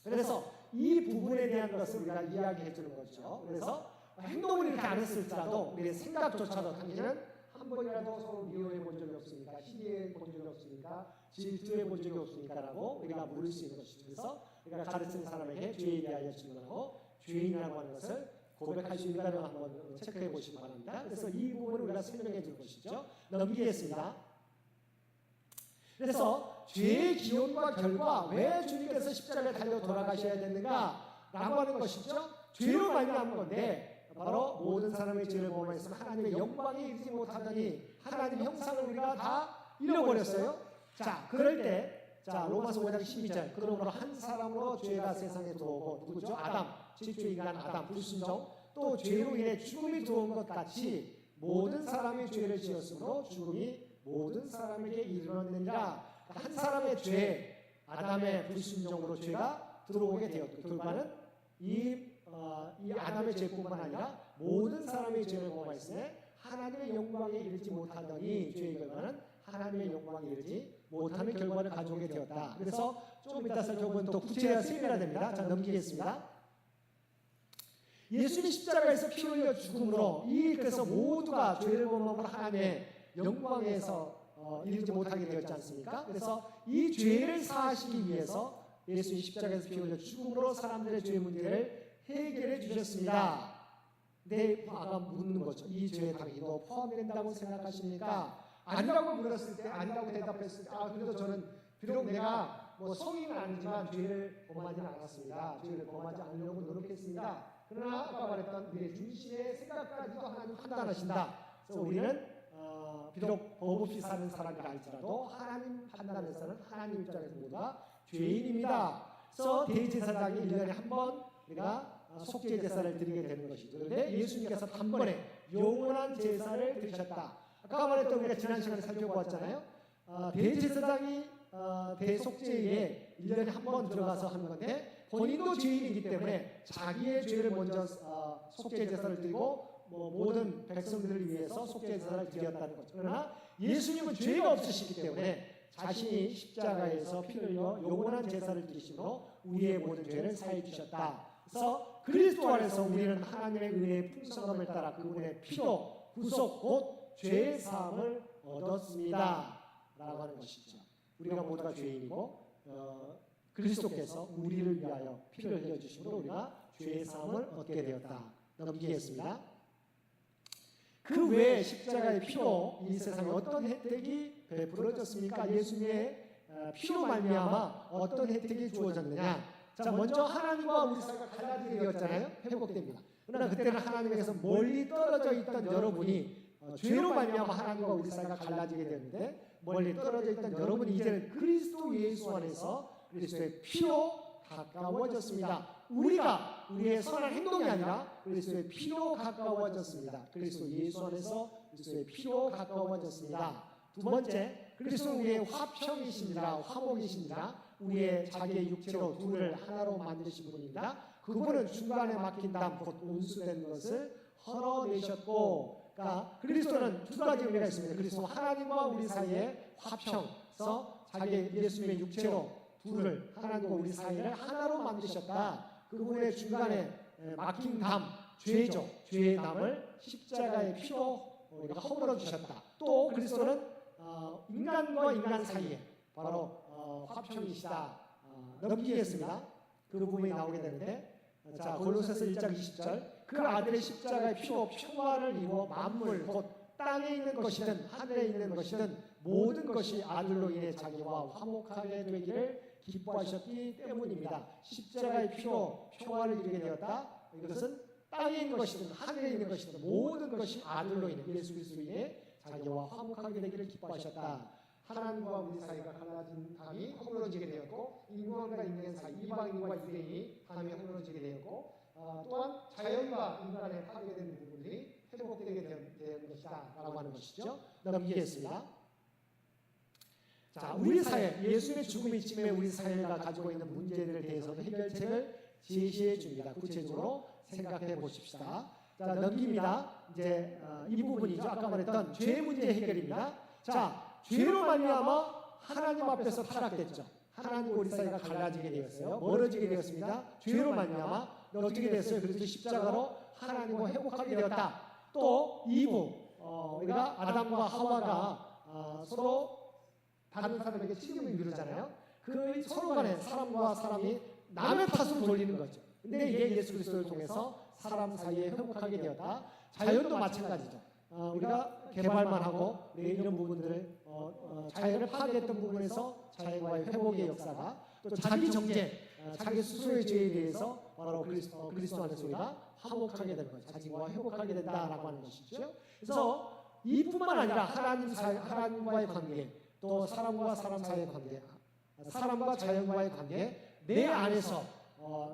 그래서 이 부분에 대한 것을 우리가 이야기해 주는 거죠. 그래서 행동을 이렇게 안 했을지라도 우리의 생각조차도 당신은 한 번이라도 서로 미워해 본 적이 없습니까? 시기해 본 적이 없습니까? 질투해 본 적이 없습니까? 라고 우리가 물을 수 있는 것이죠. 그래서 우리가 가르치는 사람에게 죄에 대하여 질문하고 죄인이라고 하는 것을 고백할 수 있는가를 한번 체크해 보시기 바랍니다. 그래서 이 부분을 우리가 설명해 줄 것이죠. 넘기겠습니다. 그래서 죄의 기원과 결과, 왜 주님께서 십자가에 달려 돌아가셔야 되는가 라고 하는 것이죠. 죄로 말미암은 건데 바로 모든 사람의 죄를 범하였으면 하나님의 영광에 이르지 못하더니 하나님의 형상을 우리가 다 잃어버렸어요. 자, 그럴 때 로마서 5장 12절, 그러므로 한 사람으로 죄가 세상에 들어오고, 누구죠? 아담, 최초의 인간 아담, 불순종, 또 죄로 인해 죽음이 들어온 것 같이 모든 사람이 죄를 지었으므로 죽음이 모든 사람에게 이르렀느니라. 한 사람의 죄, 아담의 불순종으로 죄가 들어오게 되었고, 결과는 이 아담의 죄뿐만 아니라 모든 사람의 죄를 범하였으니 하나님의 영광에 이르지 못하더니, 죄의 결과는 하나님의 영광에 이르지 못하는 결과를 가져오게 되었다. 그래서 좀 이따 살펴보면 또 구체가 세밀화됩니다. 자, 넘기겠습니다. 예수님이 십자가에서 피 흘려 죽음으로 그래서 모두가 죄를 범함으로 하나님의 영광에서 이르지 못하게 되었지 않습니까? 그래서 이 죄를 사하시기 위해서 예수님이 십자가에서 피 흘려 죽음으로 사람들의 죄 문제를 해결해 주셨습니다. 근데 아까 묻는 거죠. 이 죄에 당신도 포함이 된다고 생각하십니까? 아니라고 물었을 때, 아니라고 대답했을 때, 그래도 저는 비록 내가 뭐 성인은 아니지만 죄를 범하지는 않았습니다. 죄를 범하지 않으려고 노력했습니다. 그러나 아까 말했던 우리의 중심의 생각까지도 하나님 판단하신다. 그래서 우리는 비록 법 없이 사는 사람이라 할지라도 하나님 판단에서는 하나님 입장에서 모두가 죄인입니다. 그래서 대제사장이 1년에 한 번 우리가 속죄 제사를 드리게 되는 것이죠. 그런데 예수님께서 단번에 영원한 제사를 드리셨다. 아까 말했던 우리가 지난 시간에 살펴보았잖아요. 대제사장이 대속죄에 1년에 한 번 들어가서 하는 건데 본인도 죄인이기 때문에 자기의 죄를 먼저 속죄 제사를 드리고 모든 백성들을 위해서 속죄 제사를 드렸다는 거죠. 그러나 예수님은 죄가 없으시기 때문에 자신이 십자가에서 피 흘려 영원한 제사를 드리심으로 우리의 모든 죄를 사해 주셨다. 그래서 그리스도 안에서 우리는 하나님의 은혜의 풍성함을 따라 그분의 피로 구속 곧 죄 사함을 얻었습니다. 라고 하는 것이죠. 우리가 모두가 죄인이고 그리스도께서 우리를 위하여 피를 흘려 주심으로 우리가 죄 사함을 얻게 되었다. 넘기겠습니다. 그 외에 십자가의 피로 이 세상에 어떤 혜택이 베풀어졌습니까? 예수님의 피로 말미암아 어떤 혜택이 주어졌느냐? 자, 먼저 하나님과 우리 사이가 갈라지게 되었잖아요. 회복됩니다. 그러나 그때는 하나님에게서 멀리 떨어져 있던 여러분이 죄로 말미암아 하나님과 우리 사이가 갈라지게 되는데 멀리 떨어져 있던 여러분이 이제는 그리스도 예수 안에서 그리스도의 피로 가까워졌습니다. 우리가 우리의 선한 행동이 아니라 그리스도의 피로 가까워졌습니다. 그리스도 예수 안에서 그리스도의 피로 가까워졌습니다. 두 번째, 그리스도는 우리의 화평이십니다. 화목이십니다. 우리의 자기의 육체로 둘을 하나로 만드신 분입니다. 그분은 중간에 막힌 담, 곧 온수된 것을 헐어내셨고, 그러니까 그리스도는 두 가지 의미가 있습니다. 그리스도 하나님과 우리 사이에 화평서 자기 예수님의 육체로 둘을 하나님과 우리 사이를 하나로 만드셨다. 그분의 중간에 막힌 담, 죄죠. 죄의 담을 십자가의 피로 우리가 허물어 주셨다. 또 그리스도는 인간과 인간 사이에 바로 화평이시다. 넘기겠습니다. 그 부분이 나오게 되는데, 자, 골로새서 1장 20절, 그 아들의 십자가의 피로 평화를 이루어 만물 곧 땅에 있는 것이든 하늘에 있는 것이든 모든 것이 아들로 인해 자기와 화목하게 되기를 기뻐하셨기 때문입니다. 십자가의 피로 평화를 이루게 되었다. 이것은 땅에 있는 것이든 하늘에 있는 것이든 모든 것이 아들로 인해 예수 그리스도로 인해 자기와 화목하게 되기를 기뻐하셨다. 하나님과 우리 사이가 갈라진 담이 허물어지게 되었고, 인간과 인간 사이, 이방인과 유대인이 담이 허물어지게 되었고, 또한 자연과 인간의 파괴된 부분들이 회복되게 된 것이다 라고 하는 것이죠. 넘기겠습니다. 자, 우리 사회, 예수님의 죽음이 찜해 우리 사회가 가지고 있는 문제들에 대해서도 해결책을 제시해 줍니다. 구체적으로 생각해 보십시다. 자, 넘깁니다. 이제 이 부분이죠. 아까 말했던 죄 문제 해결입니다. 자, 죄로 말미암아 하나님 앞에서 타락됐죠. 하나님과 우리 사이가 갈라지게 되었어요. 멀어지게 되었습니다. 죄로 말미암아 어떻게 됐어요? 그래서 십자가로 하나님과 회복하게 되었다. 또 2부 우리가 아담과 하와가 서로 다른 사람에게 책임을 미루잖아요. 그 서로 간에 사람과 사람이 남의 탓으로 돌리는 거죠. 근데 이게 예수 그리스도를 통해서 사람 사이에 회복하게 되었다. 자연도 마찬가지죠. 우리가 개발만 하고 이런 부분들을 자연을 파괴했던 부분에서 자연과의 회복의 역사가, 또 자기 정죄, 자기 스스로의 죄에 대해서 바로 그리스도 안에서 우리가 화목하게 되는 거죠. 자신과 회복하게 된다라고 하는 것이죠. 그래서 이뿐만 아니라 하나님과의 관계, 또 사람과 사람 사이의 관계, 사람과 자연과의 관계, 내 안에서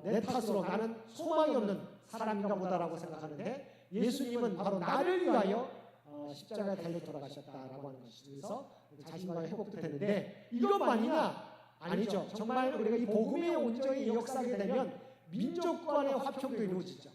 내 탓으로 나는 소망이 없는 사람인가 보다라고 생각하는데, 예수님은 바로 나를 위하여 십자가에 달려 돌아가셨다라고 하는 것이죠. 자신과의 회복도 됐는데 이것만이냐? 아니죠. 정말 우리가 이 복음의 온전히 역사하게 되면 민족 간의 화평도 이루어지죠.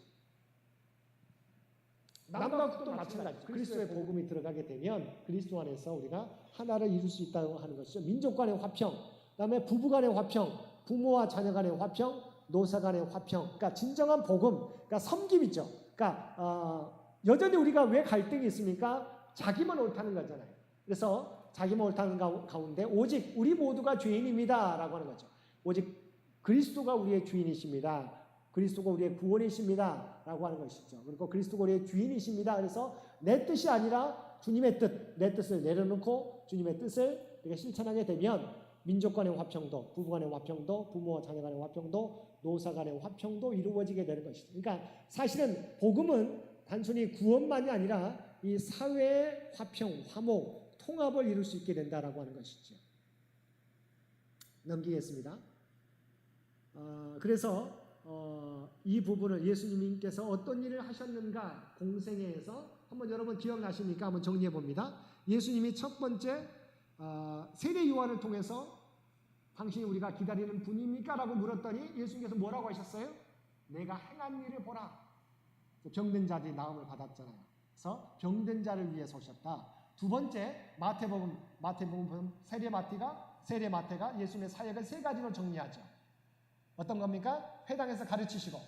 남과 북도 마찬가지죠. 그리스도의 복음이 들어가게 되면 그리스도 안에서 우리가 하나를 이룰 수 있다고 하는 것이죠. 민족 간의 화평, 그다음에 부부 간의 화평, 부모와 자녀 간의 화평, 노사 간의 화평. 그러니까 진정한 복음, 그러니까 섬김이죠. 그러니까 여전히 우리가 왜 갈등이 있습니까? 자기만 옳다는 거잖아요. 그래서 자기만 옳다는 가운데 오직 우리 모두가 죄인입니다 라고 하는 거죠. 오직 그리스도가 우리의 주인이십니다. 그리스도가 우리의 구원이십니다 라고 하는 것이죠. 그리고 그리스도가 우리의 주인이십니다. 그래서 내 뜻이 아니라 주님의 뜻, 내 뜻을 내려놓고 주님의 뜻을 우리가 실천하게 되면 민족 간의 화평도, 부부 간의 화평도, 부모와 자녀 간의 화평도, 노사 간의 화평도 이루어지게 되는 것이죠. 그러니까 사실은 복음은 단순히 구원만이 아니라 이 사회의 화평, 화목, 통합을 이룰 수 있게 된다라고 하는 것이죠. 넘기겠습니다. 그래서 이 부분을 예수님께서 어떤 일을 하셨는가 공생애에서 한번 여러분 기억나십니까? 한번 정리해 봅니다. 예수님이 첫 번째 세례 요한을 통해서 당신이 우리가 기다리는 분입니까? 라고 물었더니 예수님께서 뭐라고 하셨어요? 내가 행한 일을 보라. 병든 자들이 나음을 받았잖아요. 그래서 병든 자를 위해서 오셨다. 두 번째 마태복음 세례 마태가 예수님의 사역을 세 가지로 정리하죠. 어떤 겁니까? 회당에서 가르치시고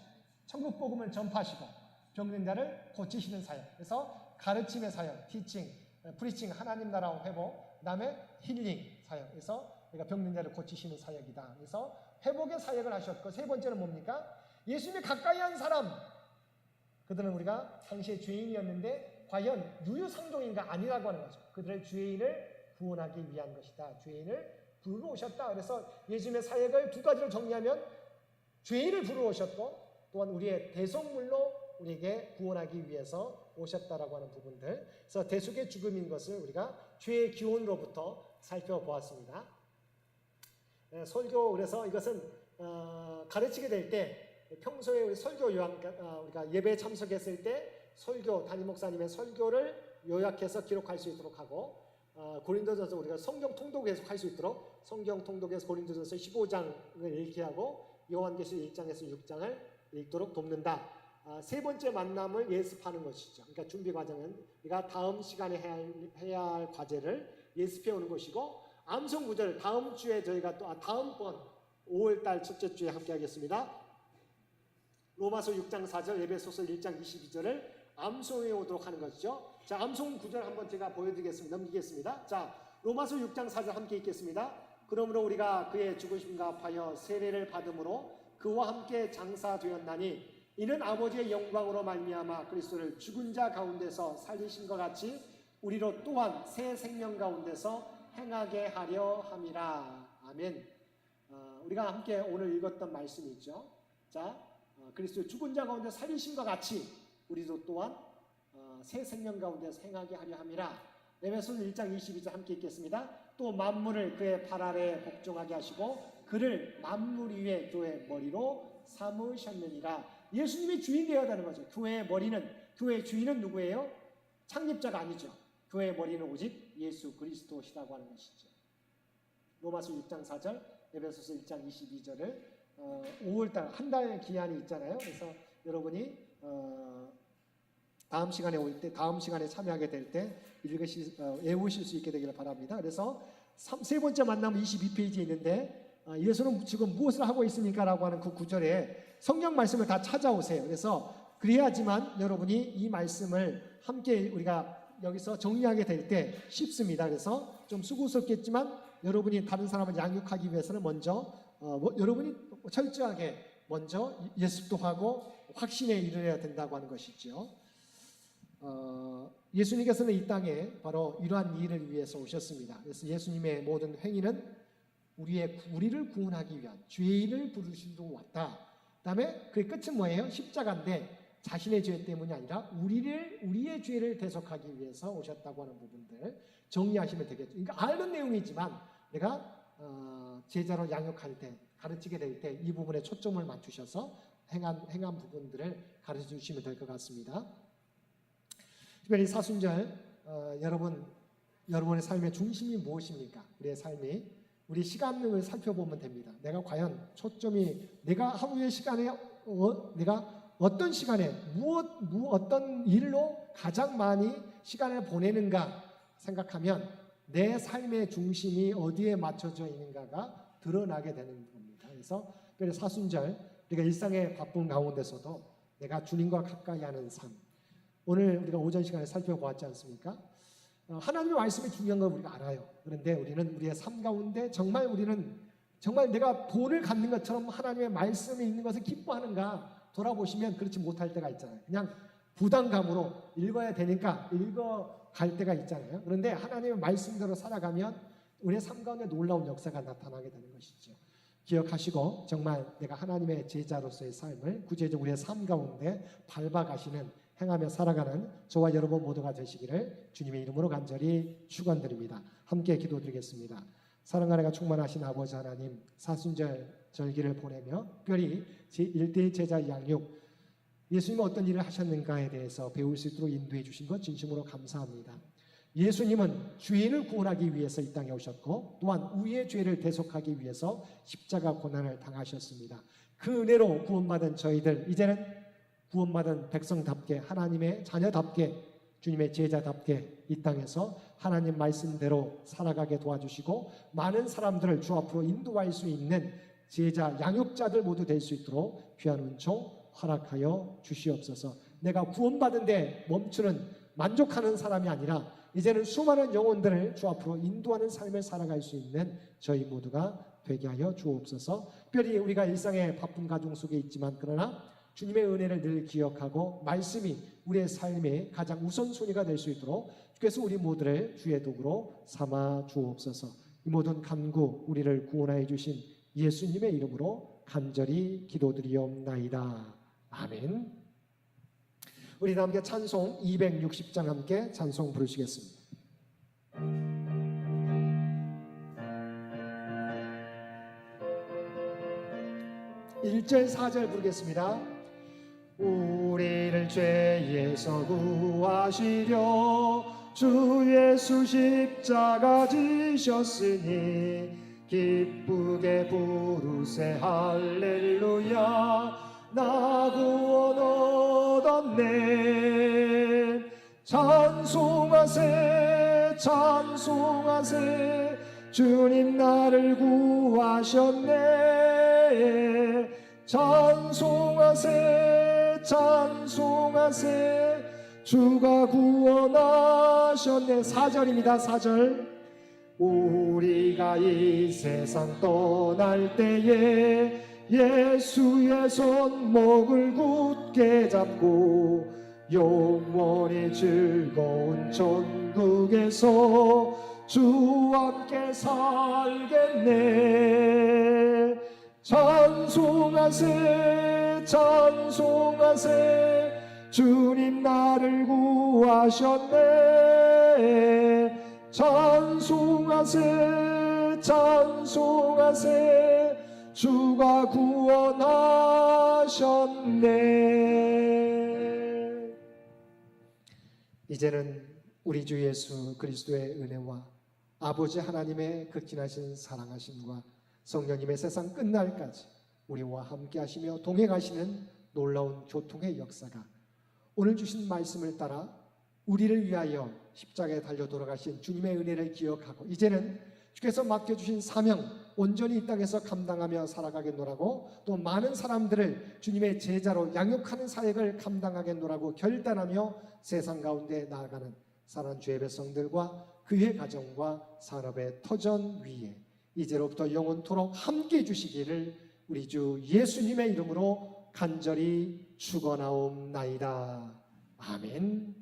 천국 복음을 전파하시고 병든 자를 고치시는 사역. 그래서 가르침의 사역, 티칭, 프리칭, 하나님 나라 회복, 그다음에 힐링 사역. 그래서 우리가 병든 자를 고치시는 사역이다. 그래서 회복의 사역을 하셨고 세 번째는 뭡니까? 예수님이 가까이 한 사람. 그들은 우리가 당시에 죄인이었는데 과연 유유상종인가 아니라고 하는 거죠. 그들의 죄인을 구원하기 위한 것이다. 죄인을 부르러 오셨다. 그래서 예수님의 사역을 두 가지로 정리하면 죄인을 부르러 오셨고 또한 우리의 대속물로 우리에게 구원하기 위해서 오셨다라고 하는 부분들. 그래서 대속의 죽음인 것을 우리가 죄의 기원으로부터 살펴보았습니다. 설교, 그래서 이것은 가르치게 될 때 평소에 우리 설교 우리가 예배에 참석했을 때 설교, 담임 목사님의 설교를 요약해서 기록할 수 있도록 하고 고린도전서 우리가 성경 통독 계속 할 수 있도록 성경 통독에서 고린도전서 15장을 읽게 하고 요한계시록 1장에서 6장을 읽도록 돕는다. 세 번째 만남을 예습하는 것이죠. 그러니까 준비 과정은 우리가 다음 시간에 해야 할 과제를 예습해 오는 것이고 암송 구절 다음 주에 저희가 또 다음번 5월달 첫째 주에 함께 하겠습니다. 로마서 6장 4절, 에베소서 1장 22절을 암송해 오도록 하는 것이죠. 자, 암송 구절 한번 제가 보여드리겠습니다. 넘기겠습니다. 자, 로마서 6장 4절 함께 읽겠습니다. 그러므로 우리가 그의 죽으심과 합하여 세례를 받음으로 그와 함께 장사되었나니 이는 아버지의 영광으로 말미암아 그리스도를 죽은 자 가운데서 살리신 것 같이 우리로 또한 새 생명 가운데서 행하게 하려 함이라. 아멘. 우리가 함께 오늘 읽었던 말씀이 있죠. 자, 그리스도의 죽은 자 가운데 살리신 것 같이 우리도 또한 새 생명 가운데서 행하게 하려 함이라. 에베소서 1장 22절 함께 읽겠습니다. 또 만물을 그의 발 아래에 복종하게 하시고 그를 만물 위에 교회의 머리로 삼으셨느니라. 예수님이 주인 되어야 되는 거죠. 교회의 주인은 누구예요? 창립자가 아니죠. 교회의 머리는 오직 예수 그리스도시라고 하는 것이죠. 로마서 6장 4절, 에베소서 1장 22절을 5월달 한 달 기한이 있잖아요. 그래서 여러분이 다음 시간에 참여하게 될 때 외우실 수 있게 되기를 바랍니다. 그래서 세 번째 만남은 22페이지에 있는데 예수는 지금 무엇을 하고 있습니까? 라고 하는 그 구절에 성경 말씀을 다 찾아오세요. 그래서 그래야지만 여러분이 이 말씀을 함께 우리가 여기서 정리하게 될 때 쉽습니다. 그래서 좀 수고스럽겠지만 여러분이 다른 사람을 양육하기 위해서는 먼저 여러분이 철저하게 먼저 예습도 하고 확신에 이르러야 된다고 하는 것이죠. 예수님께서는 이 땅에 바로 이러한 일을 위해서 오셨습니다. 그래서 예수님의 모든 행위는 우리를 구원하기 위한 죄인을 부르시려고 왔다. 그 다음에 그의 끝은 뭐예요? 십자가인데 자신의 죄 때문이 아니라 우리의 죄를 대속하기 위해서 오셨다고 하는 부분들 정리하시면 되겠죠. 그러니까 아는 내용이지만 내가 제자로 양육할 때 가르치게 될 때 이 부분에 초점을 맞추셔서 행한 부분들을 가르쳐 주시면 될 것 같습니다. 특별히 사순절 여러분의 삶의 중심이 무엇입니까? 우리의 삶이 우리 시간을 살펴보면 됩니다. 내가 과연 초점이 내가 하루의 시간에 내가 어떤 시간에 어떤 일로 가장 많이 시간을 보내는가 생각하면 내 삶의 중심이 어디에 맞춰져 있는가가 드러나게 되는 겁니다. 그래서 특별히 사순절 우리가 일상의 바쁜 가운데서도 내가 주님과 가까이 하는 삶 오늘 우리가 오전 시간에 살펴보았지 않습니까? 하나님의 말씀이 중요한 걸 우리가 알아요. 그런데 우리는 우리의 삶 가운데 정말 내가 돈을 갖는 것처럼 하나님의 말씀에 있는 것을 기뻐하는가 돌아보시면 그렇지 못할 때가 있잖아요. 그냥 부담감으로 읽어야 되니까 읽어갈 때가 있잖아요. 그런데 하나님의 말씀대로 살아가면 우리의 삶 가운데 놀라운 역사가 나타나게 되는 것이죠. 기억하시고 정말 내가 하나님의 제자로서의 삶을 구체적으로 우리의 삶 가운데 밟아가시는, 행하며 살아가는 저와 여러분 모두가 되시기를 주님의 이름으로 간절히 축원드립니다. 함께 기도드리겠습니다. 사랑하나가 충만하신 아버지 하나님, 사순절 절기를 보내며 특별히 제1대 제자 양육, 예수님은 어떤 일을 하셨는가에 대해서 배울 수 있도록 인도해 주신 것 진심으로 감사합니다. 예수님은 죄인을 구원하기 위해서 이 땅에 오셨고 또한 우리의 죄를 대속하기 위해서 십자가 고난을 당하셨습니다. 그 은혜로 구원받은 저희들, 이제는 구원받은 백성답게, 하나님의 자녀답게, 주님의 제자답게 이 땅에서 하나님 말씀대로 살아가게 도와주시고 많은 사람들을 주 앞으로 인도할 수 있는 제자, 양육자들 모두 될 수 있도록 귀한 은총 허락하여 주시옵소서. 내가 구원받은 데 멈추는, 만족하는 사람이 아니라 이제는 수많은 영혼들을 주 앞으로 인도하는 삶을 살아갈 수 있는 저희 모두가 되게 하여 주옵소서. 특별히 우리가 일상의 바쁜 가정 속에 있지만 그러나 주님의 은혜를 늘 기억하고 말씀이 우리의 삶의 가장 우선순위가 될 수 있도록 주께서 우리 모두를 주의 도구로 삼아 주옵소서. 이 모든 간구 우리를 구원하여 주신 예수님의 이름으로 간절히 기도드리옵나이다. 아멘. 우리 다 함께 찬송 260장 함께 찬송 부르시겠습니다. 1절 4절 부르겠습니다. 우리를 죄에서 구하시려 주 예수 십자가 지셨으니 기쁘게 부르세 할렐루야. 나 구원 얻었네. 찬송하세 찬송하세 주님 나를 구하셨네. 찬송하세 찬송하세 주가 구원하셨네. 4절입니다. 4절. 우리가 이 세상 떠날 때에 예수의 손목을 굳게 잡고 영원히 즐거운 천국에서 주와 함께 살겠네. 찬송하세 찬송하세 주님 나를 구하셨네. 찬송하세 찬송하세 주가 구원하셨네. 이제는 우리 주 예수 그리스도의 은혜와 아버지 하나님의 극진하신 사랑하심과 성령님의 세상 끝날까지 우리와 함께 하시며 동행하시는 놀라운 교통의 역사가 오늘 주신 말씀을 따라 우리를 위하여 십자가에 달려 돌아가신 주님의 은혜를 기억하고 이제는 주께서 맡겨주신 사명 온전히 이 땅에서 감당하며 살아가겠노라고, 또 많은 사람들을 주님의 제자로 양육하는 사역을 감당하겠노라고 결단하며 세상 가운데 나아가는 사랑하는 주의 백성들과 그의 가정과 산업의 터전 위에 이제로부터 영원토록 함께 해주시기를 우리 주 예수님의 이름으로 간절히 축원하옵나이다. 아멘.